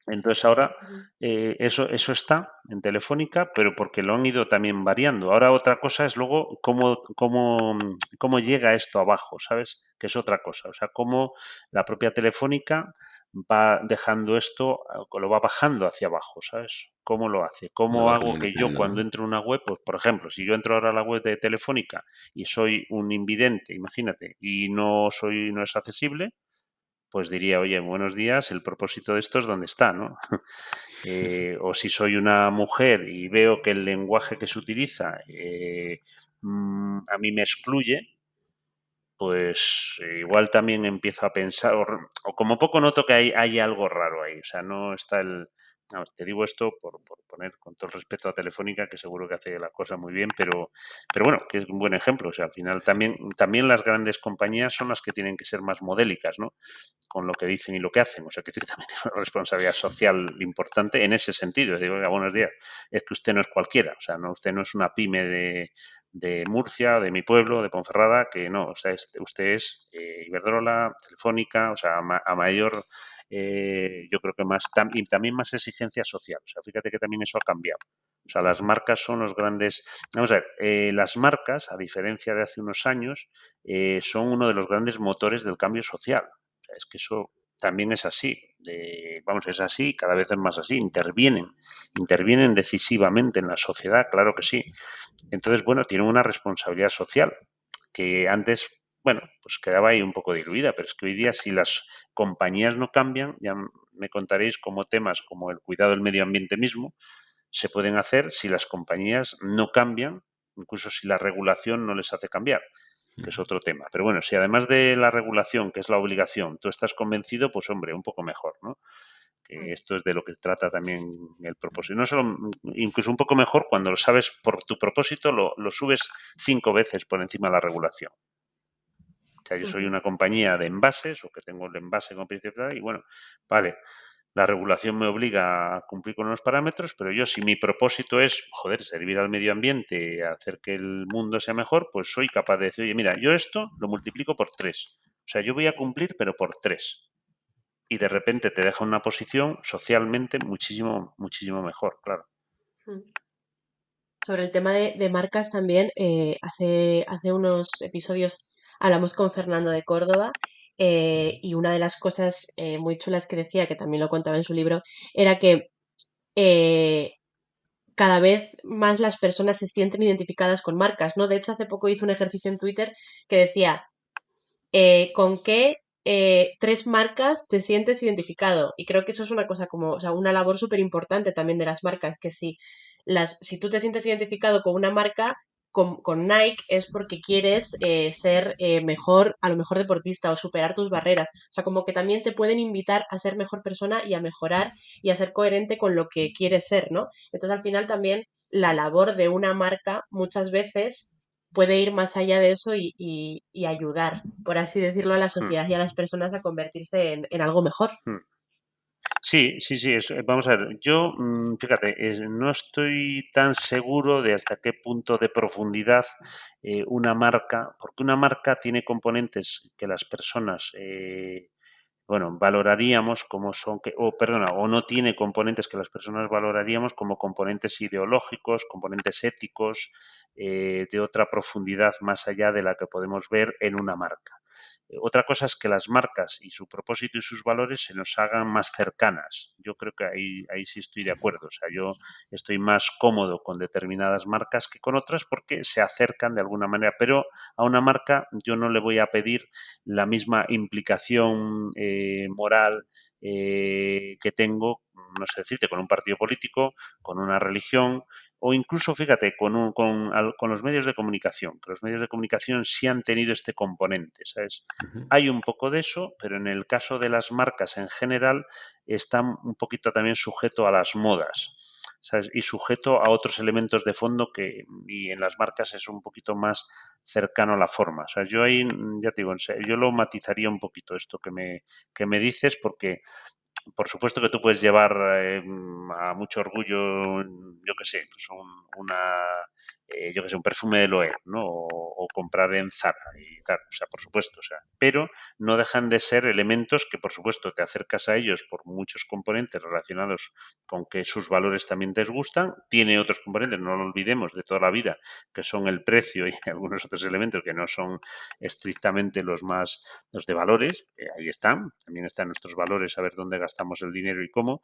Entonces ahora eso está en Telefónica, pero porque lo han ido también variando. Ahora otra cosa es luego cómo llega esto abajo, ¿sabes? Que es otra cosa. O sea, cómo la propia Telefónica va dejando esto, lo va bajando hacia abajo, ¿sabes? ¿Cómo lo hace? Lo ¿Cómo va hago que yo comunicando, cuando ¿no? entro a una web, pues por ejemplo, si yo entro ahora a la web de Telefónica y soy un invidente, imagínate, y no es accesible, pues diría, oye, buenos días, el propósito de esto es dónde está, ¿no? O si soy una mujer y veo que el lenguaje que se utiliza a mí me excluye, pues igual también empiezo a pensar, o como poco noto que hay algo raro ahí, o sea, no está vamos, te digo esto por poner con todo el respeto a Telefónica, que seguro que hace la cosa muy bien, pero bueno, que es un buen ejemplo, o sea, al final también las grandes compañías son las que tienen que ser más modélicas, ¿no? Con lo que dicen y lo que hacen. O sea, que también tiene una responsabilidad social importante en ese sentido. Digo, oiga, buenos días, es que usted no es cualquiera, o sea, no, usted no es una pyme de Murcia, de mi pueblo, de Ponferrada, que no, o sea, usted es Iberdrola, Telefónica, o sea, a mayor, yo creo que más, y también más exigencia social. O sea, fíjate que también eso ha cambiado. O sea, las marcas son los grandes. Vamos a ver, las marcas, a diferencia de hace unos años, son uno de los grandes motores del cambio social. O sea, es que eso también es así. Vamos, es así, cada vez es más así. Intervienen decisivamente en la sociedad, claro que sí. Entonces, bueno, tienen una responsabilidad social que antes, bueno, pues quedaba ahí un poco diluida, pero es que hoy día si las compañías no cambian, ya me contaréis cómo temas como el cuidado del medio ambiente mismo se pueden hacer si las compañías no cambian, incluso si la regulación no les hace cambiar, que es otro tema. Pero bueno, si además de la regulación, que es la obligación, tú estás convencido, pues hombre, un poco mejor, ¿no? Que esto es de lo que trata también el propósito. No solo, incluso un poco mejor cuando lo sabes por tu propósito, lo subes 5 veces por encima de la regulación. O sea, yo soy una compañía de envases o que tengo el envase como principal y bueno, vale, la regulación me obliga a cumplir con unos parámetros, pero yo si mi propósito es, joder, servir al medio ambiente, hacer que el mundo sea mejor, pues soy capaz de decir, oye, mira, yo esto lo multiplico por 3. O sea, yo voy a cumplir, pero por 3. Y de repente te deja una posición socialmente muchísimo, muchísimo mejor, claro. Sobre el tema de marcas también, hace unos episodios hablamos con Fernando de Córdoba y una de las cosas muy chulas que decía, que también lo contaba en su libro, era que eh, cada vez más las personas se sienten identificadas con marcas, ¿no? De hecho, hace poco hice un ejercicio en Twitter que decía, ¿con qué 3 marcas te sientes identificado? Y creo que eso es una cosa como, o sea, una labor súper importante también de las marcas, que si tú te sientes identificado con una marca, con Nike es porque quieres ser mejor, a lo mejor deportista o superar tus barreras. O sea, como que también te pueden invitar a ser mejor persona y a mejorar y a ser coherente con lo que quieres ser, ¿no? Entonces, al final también la labor de una marca muchas veces puede ir más allá de eso y ayudar, por así decirlo, a la Mm, sociedad y a las personas a convertirse en algo mejor. mm. Sí, sí, sí. Vamos a ver, yo, fíjate, no estoy tan seguro de hasta qué punto de profundidad una marca, porque una marca tiene componentes que las personas, bueno, valoraríamos como son, o perdona, o no tiene componentes que las personas valoraríamos como componentes ideológicos, componentes éticos, de otra profundidad más allá de la que podemos ver en una marca. Otra cosa es que las marcas y su propósito y sus valores se nos hagan más cercanas. Yo creo que ahí sí estoy de acuerdo. O sea, yo estoy más cómodo con determinadas marcas que con otras porque se acercan de alguna manera. Pero a una marca yo no le voy a pedir la misma implicación moral que tengo, no sé decirte, con un partido político, con una religión o incluso, fíjate, con los medios de comunicación, que los medios de comunicación sí han tenido este componente, ¿sabes? Ujú. Hay un poco de eso, pero en el caso de las marcas en general están un poquito también sujeto a las modas, ¿sabes? Y sujeto a otros elementos de fondo y en las marcas es un poquito más cercano a la forma. O sea, yo ahí, ya te digo, yo lo matizaría un poquito esto que me dices, porque por supuesto que tú puedes llevar a mucho orgullo, yo qué sé, pues yo qué sé, un perfume de Loewe, ¿no? O comprar en Zara y tal, o sea, por supuesto, o sea, pero no dejan de ser elementos que, por supuesto, te acercas a ellos por muchos componentes relacionados con que sus valores también te gustan. Tiene otros componentes, no lo olvidemos, de toda la vida, que son el precio y algunos otros elementos que no son estrictamente los de valores, ahí están, también están nuestros valores, saber dónde gastamos el dinero y cómo,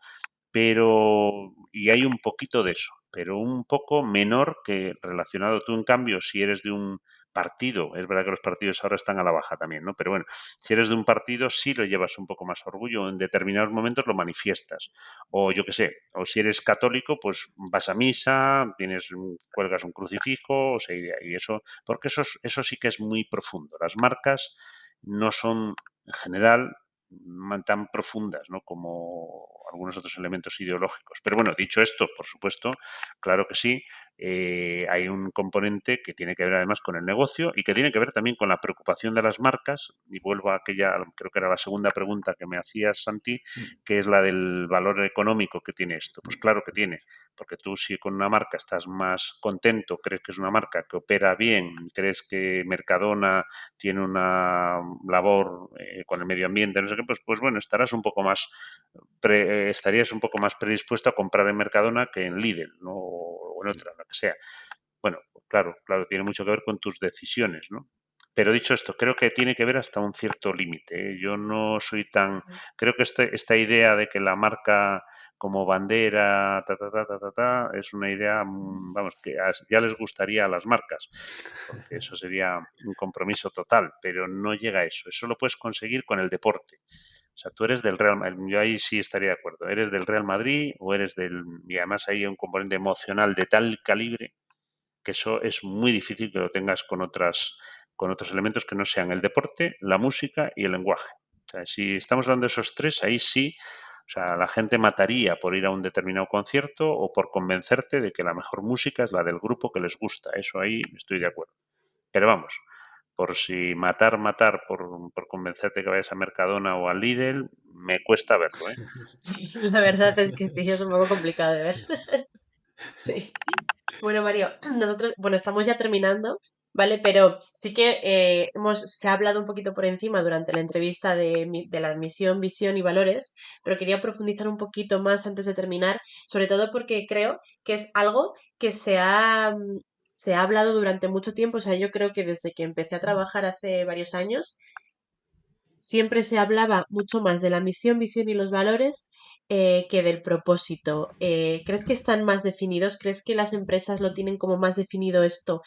y hay un poquito de eso, pero un poco menor que relacionado. Tú, en cambio, si eres de un partido, es verdad que los partidos ahora están a la baja también, ¿no? Pero bueno, si eres de un partido, sí lo llevas un poco más a orgullo, en determinados momentos lo manifiestas. O yo qué sé, o si eres católico, pues vas a misa, cuelgas un crucifijo, o sea, y eso, porque eso sí que es muy profundo. Las marcas no son, en general, tan profundas, ¿no? Como algunos otros elementos ideológicos. Pero bueno, dicho esto, por supuesto, claro que sí, hay un componente que tiene que ver además con el negocio y que tiene que ver también con la preocupación de las marcas. Y vuelvo a aquella, creo que era la segunda pregunta que me hacías, Santi, que es la del valor económico que tiene esto. Pues claro que tiene, porque tú, si con una marca estás más contento, crees que es una marca que opera bien, crees que Mercadona tiene una labor con el medio ambiente, no sé qué, pues bueno, estarías un poco más predispuesto a comprar en Mercadona que en Lidl, ¿no? O en otra, lo que sea. Bueno, claro, tiene mucho que ver con tus decisiones, ¿no? Pero dicho esto, creo que tiene que ver hasta un cierto límite, ¿eh? Yo no soy tan... Creo que esta idea de que la marca como bandera, es una idea, vamos, que ya les gustaría a las marcas, porque eso sería un compromiso total, pero no llega a eso. Eso lo puedes conseguir con el deporte. O sea, tú eres del Real Madrid, yo ahí sí estaría de acuerdo, eres del Real Madrid o eres del... Y además hay un componente emocional de tal calibre que eso es muy difícil que lo tengas con otros elementos que no sean el deporte, la música y el lenguaje. O sea, si estamos hablando de esos tres, ahí sí, o sea, la gente mataría por ir a un determinado concierto o por convencerte de que la mejor música es la del grupo que les gusta. Eso ahí estoy de acuerdo. Pero vamos, por si matar por convencerte que vayas a Mercadona o a Lidl, me cuesta verlo, ¿eh? La verdad es que sí, es un poco complicado de ver. Sí. Bueno, Mario, nosotros, bueno, estamos ya terminando, ¿vale? Pero sí que se ha hablado un poquito por encima durante la entrevista de la misión, visión y valores, pero quería profundizar un poquito más antes de terminar, sobre todo porque creo que es algo que se ha hablado durante mucho tiempo, o sea, yo creo que desde que empecé a trabajar hace varios años, siempre se hablaba mucho más de la misión, visión y los valores que del propósito. ¿Crees que están más definidos? ¿Crees que las empresas lo tienen como más definido esto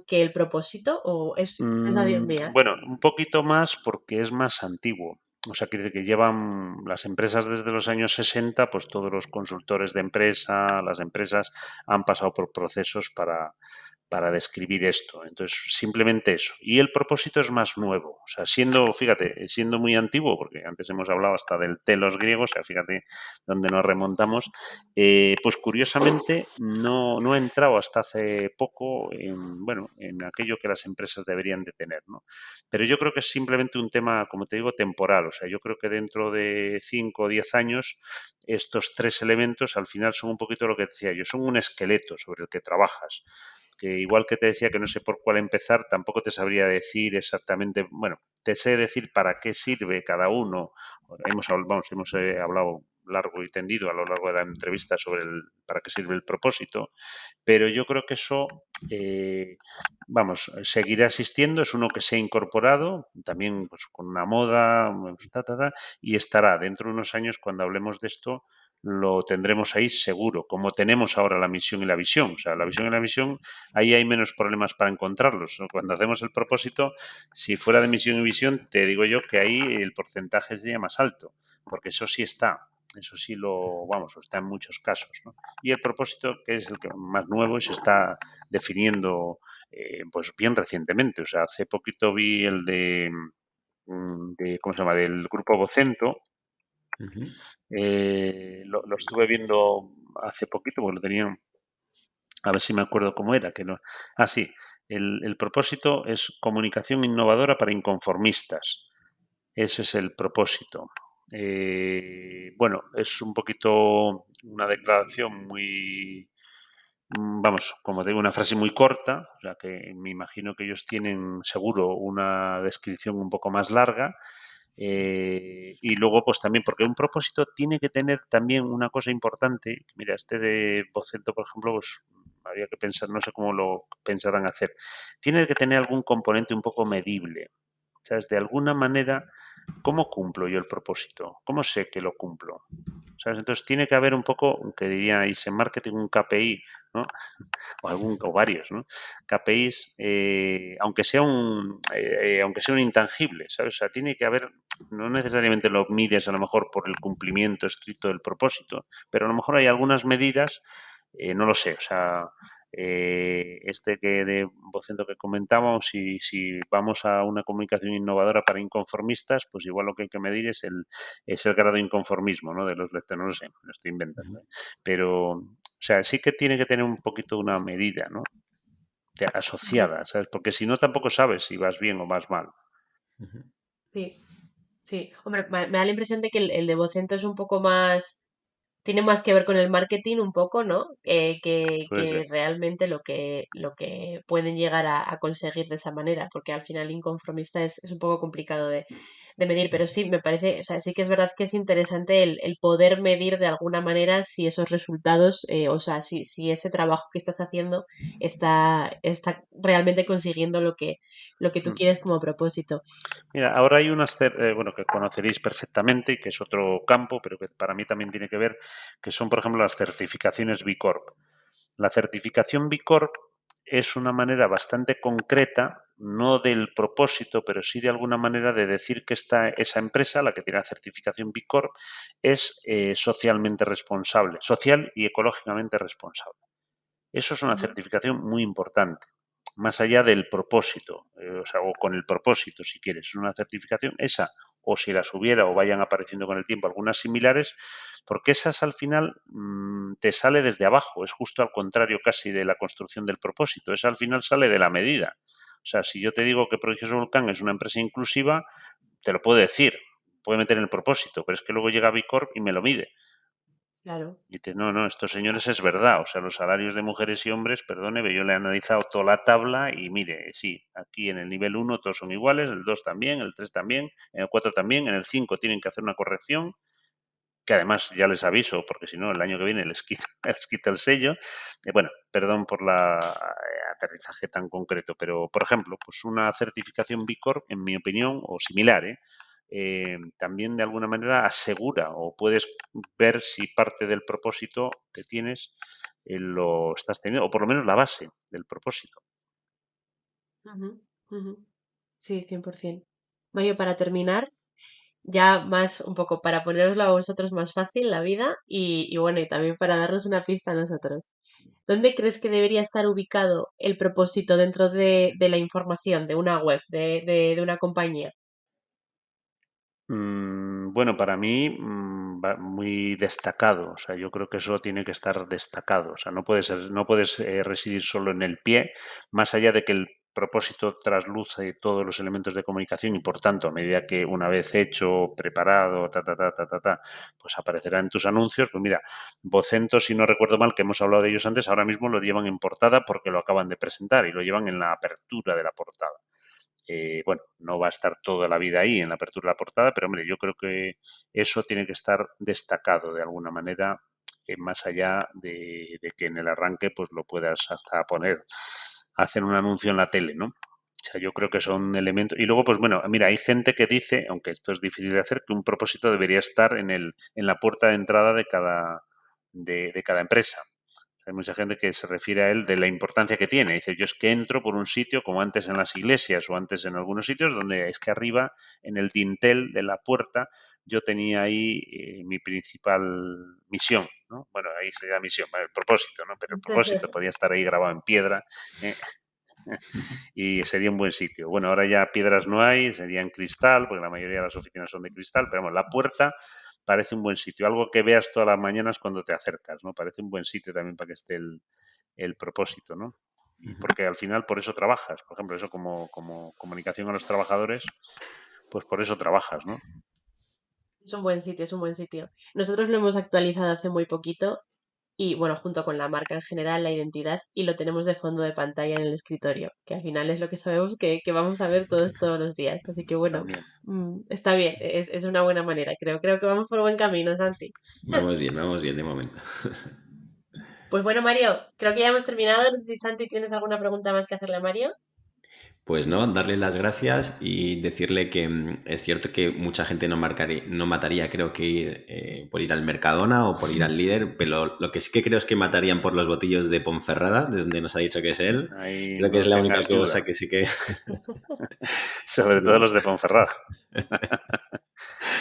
que el propósito? ¿O es sensación mía? Bueno, un poquito más porque es más antiguo. O sea, quiere decir que llevan las empresas desde los años 60, pues todos los consultores de empresa, las empresas han pasado por procesos para describir esto. Entonces, simplemente eso. Y el propósito es más nuevo. O sea, fíjate, siendo muy antiguo, porque antes hemos hablado hasta del telos griego, o sea, fíjate dónde nos remontamos, pues curiosamente no ha entrado hasta hace poco en aquello que las empresas deberían de tener, ¿no? Pero yo creo que es simplemente un tema, como te digo, temporal. O sea, yo creo que dentro de 5 o 10 años estos 3 elementos al final son un poquito lo que decía yo, son un esqueleto sobre el que trabajas. Que igual que te decía que no sé por cuál empezar, tampoco te sabría decir exactamente, bueno, te sé decir para qué sirve cada uno. Hemos hablado largo y tendido a lo largo de la entrevista sobre para qué sirve el propósito, pero yo creo que eso, seguirá existiendo, es uno que se ha incorporado, también pues, con una moda, y estará dentro de unos años cuando hablemos de esto, lo tendremos ahí seguro, como tenemos ahora la misión y la visión. O sea, la visión y la visión, ahí hay menos problemas para encontrarlos. Cuando hacemos el propósito, si fuera de misión y visión, te digo yo que ahí el porcentaje sería más alto, porque eso sí está. Eso sí está en muchos casos, ¿no? Y el propósito, que es el que más nuevo y se está definiendo pues bien recientemente. O sea, hace poquito vi el ¿cómo se llama? Del grupo Vocento. Ujú. Lo estuve viendo hace poquito, porque lo tenían, a ver si me acuerdo cómo era, que no. Ah, sí, el propósito es comunicación innovadora para inconformistas. Ese es el propósito. Bueno, es un poquito una declaración muy, como digo, una frase muy corta, o sea que me imagino que ellos tienen seguro una descripción un poco más larga. Y luego, pues también, porque un propósito tiene que tener también una cosa importante. Mira, este de Vocento, por ejemplo, pues habría que pensar, no sé cómo lo pensarán hacer. Tiene que tener algún componente un poco medible. ¿Sabes? De alguna manera, ¿cómo cumplo yo el propósito? ¿Cómo sé que lo cumplo? ¿Sabes? Entonces tiene que haber un poco, que diríais en marketing, un KPI, ¿no? O varios, ¿no? KPIs, aunque sea un intangible, ¿sabes? O sea, tiene que haber, no necesariamente lo mides a lo mejor por el cumplimiento estricto del propósito, pero a lo mejor hay algunas medidas, no lo sé, o sea, que de Vocento que comentábamos, si vamos a una comunicación innovadora para inconformistas, pues igual lo que hay que medir es el grado de inconformismo, ¿no? De los lectores, no lo sé, me lo estoy inventando, ¿eh? Pero, o sea, sí que tiene que tener un poquito una medida, ¿no? Ujú. Asociada, ¿sabes? Porque si no, tampoco sabes si vas bien o vas mal. Ujú. Sí, sí. Hombre, me da la impresión de que el de Vocento es un poco más, tiene más que ver con el marketing un poco, ¿no? Puede ser. Que realmente lo que pueden llegar a conseguir de esa manera, porque al final inconformista es un poco complicado de medir, pero sí, me parece, o sea, sí que es verdad que es interesante el poder medir de alguna manera si esos resultados, o sea, si ese trabajo que estás haciendo está realmente consiguiendo lo que tú Hmm. quieres como propósito. Mira, ahora hay bueno, que conoceréis perfectamente y que es otro campo, pero que para mí también tiene que ver, que son, por ejemplo, las certificaciones B Corp. La certificación B Corp es una manera bastante concreta, no del propósito, pero sí de alguna manera de decir que esa empresa, la que tiene la certificación B Corp, es socialmente responsable, social y ecológicamente responsable. Eso es una Ujú. certificación muy importante, más allá del propósito, o sea, o con el propósito, si quieres. Es una certificación, esa, o si las hubiera o vayan apareciendo con el tiempo algunas similares, porque esas al final te sale desde abajo, es justo al contrario casi de la construcción del propósito, esa al final sale de la medida. O sea, si yo te digo que Prodigioso Volcán es una empresa inclusiva, te lo puedo decir, puede meter en el propósito, pero es que luego llega Bicorp y me lo mide. Claro. Y dice, no, estos señores es verdad. O sea, los salarios de mujeres y hombres, perdone, yo le he analizado toda la tabla y mire, sí, aquí en el nivel 1 todos son iguales, el 2 también, el 3 también, en el 4 también, en el 5 tienen que hacer una corrección, que además ya les aviso, porque si no, el año que viene les quita, les quita el sello. Bueno, perdón por la aterrizaje tan concreto, pero, por ejemplo, pues una certificación B Corp, en mi opinión, o similar, también de alguna manera asegura o puedes ver si parte del propósito que tienes lo estás teniendo, o por lo menos la base del propósito. Ujú, ujú. Sí, 100%. Mario, para terminar, ya más un poco para poneroslo a vosotros más fácil la vida y bueno, y también para darnos una pista a nosotros. ¿Dónde crees que debería estar ubicado el propósito dentro de la información de una web, de una compañía? Bueno, para mí va muy destacado. O sea, yo creo que eso tiene que estar destacado. O sea, no puedes residir solo en el pie, más allá de que el propósito trasluce todos los elementos de comunicación y, por tanto, a medida que una vez hecho, preparado, pues aparecerá en tus anuncios. Pues mira, Vocento, si no recuerdo mal, que hemos hablado de ellos antes, ahora mismo lo llevan en portada porque lo acaban de presentar y lo llevan en la apertura de la portada. Bueno, no va a estar toda la vida ahí en la apertura de la portada, pero hombre, yo creo que eso tiene que estar destacado de alguna manera, más allá de que en el arranque pues lo puedas hasta poner, hacer un anuncio en la tele, ¿no? O sea, yo creo que son elementos. Y luego, pues bueno, mira, hay gente que dice, aunque esto es difícil de hacer, que un propósito debería estar en la puerta de entrada de cada empresa. Hay mucha gente que se refiere a él de la importancia que tiene. Dice, yo es que entro por un sitio, como antes en las iglesias o antes en algunos sitios, donde es que arriba, en el dintel de la puerta, yo tenía ahí mi principal misión, ¿no? Bueno, ahí sería misión, el propósito, ¿no? Pero el propósito podía estar ahí grabado en piedra, ¿eh? Y sería un buen sitio. Bueno, ahora ya piedras no hay, sería en cristal, porque la mayoría de las oficinas son de cristal, pero vamos, la puerta parece un buen sitio, algo que veas todas las mañanas cuando te acercas, ¿no? Parece un buen sitio también para que esté el propósito, ¿no? Y porque al final por eso trabajas, por ejemplo, eso como comunicación a los trabajadores, pues por eso trabajas, ¿no? Es un buen sitio, es un buen sitio. Nosotros lo hemos actualizado hace muy poquito y, bueno, junto con la marca en general, la identidad, y lo tenemos de fondo de pantalla en el escritorio, que al final es lo que sabemos que vamos a ver todos los días. Así que, bueno, También. está bien, es una buena manera, creo que vamos por buen camino, Santi. Vamos bien de momento. Pues bueno, Mario, creo que ya hemos terminado. No sé si Santi tienes alguna pregunta más que hacerle a Mario. Pues no, darle las gracias y decirle que es cierto que mucha gente no mataría, creo que ir por ir al Mercadona o por ir al Líder, pero lo que sí que creo es que matarían por los botillos de Ponferrada, de donde nos ha dicho que es él. Ahí Creo que no es la única tengas duda. cosa que sí que... Sobre todo los de Ponferrada.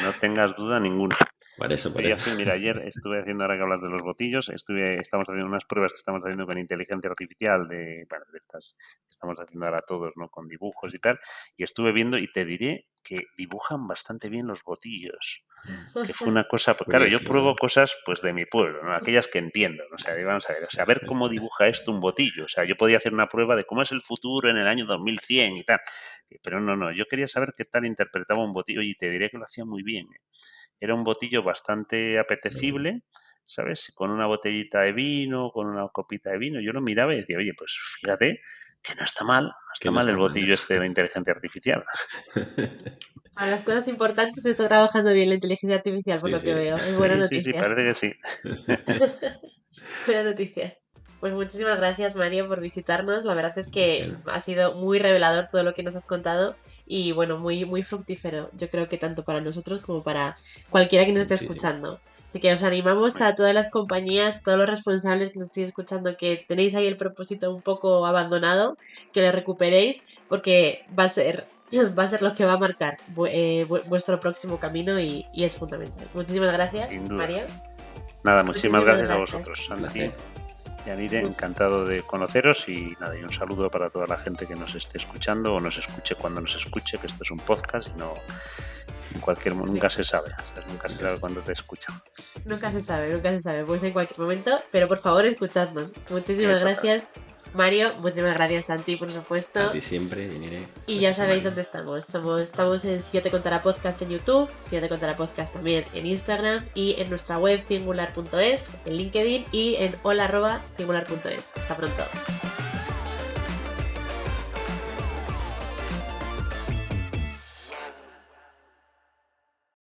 No tengas duda ninguna. Por eso. Mira, ayer estuve haciendo, ahora que hablas de los botillos, estamos haciendo unas pruebas que estamos haciendo con inteligencia artificial de estas que estamos haciendo ahora todos, ¿no? Con dibujos y tal, y estuve viendo y te diré que dibujan bastante bien los botillos. Que fue una cosa, pues claro, yo pruebo cosas pues de mi pueblo, ¿no? Aquellas que entiendo, ¿no? O sea, vamos a ver cómo dibuja esto un botillo. O sea, yo podía hacer una prueba de cómo es el futuro en el año 2100 y tal, pero no, yo quería saber qué tal interpretaba un botillo y te diré que lo hacía muy bien. Era un botillo bastante apetecible, ¿sabes? Con una botellita de vino, con una copita de vino. Yo lo miraba y decía, oye, pues fíjate que no está mal el botillo este de la inteligencia artificial. Para las cosas importantes se está trabajando bien la inteligencia artificial, por lo que veo. Es buena noticia. Sí, parece que sí. Buena noticia. Pues muchísimas gracias, Mario, por visitarnos. La verdad es que ha sido muy revelador todo lo que nos has contado y, bueno, muy, muy fructífero. Yo creo que tanto para nosotros como para cualquiera que nos esté escuchando. Así que os animamos a todas las compañías, todos los responsables que nos estéis escuchando, que tenéis ahí el propósito un poco abandonado, que lo recuperéis, porque va a ser lo que va a marcar vuestro próximo camino y es fundamental. Muchísimas gracias, Mario. Nada, muchísimas gracias a vosotros, Santi. Yanire, encantado de conoceros y nada, y un saludo para toda la gente que nos esté escuchando o nos escuche cuando nos escuche, que esto es un podcast y no nunca se sabe, nunca se sabe cuándo te escuchan. Nunca se sabe, pues en cualquier momento, pero por favor escuchadnos. Muchísimas gracias, Mario, muchísimas gracias, Santi, por supuesto. A ti siempre, Yanire. Y ya sabéis dónde estamos. Estamos en Si Yo Te Contara Podcast en YouTube, Si Yo Te Contara Podcast también en Instagram y en nuestra web singular.es, en LinkedIn y en hola@singular.es. Hasta pronto.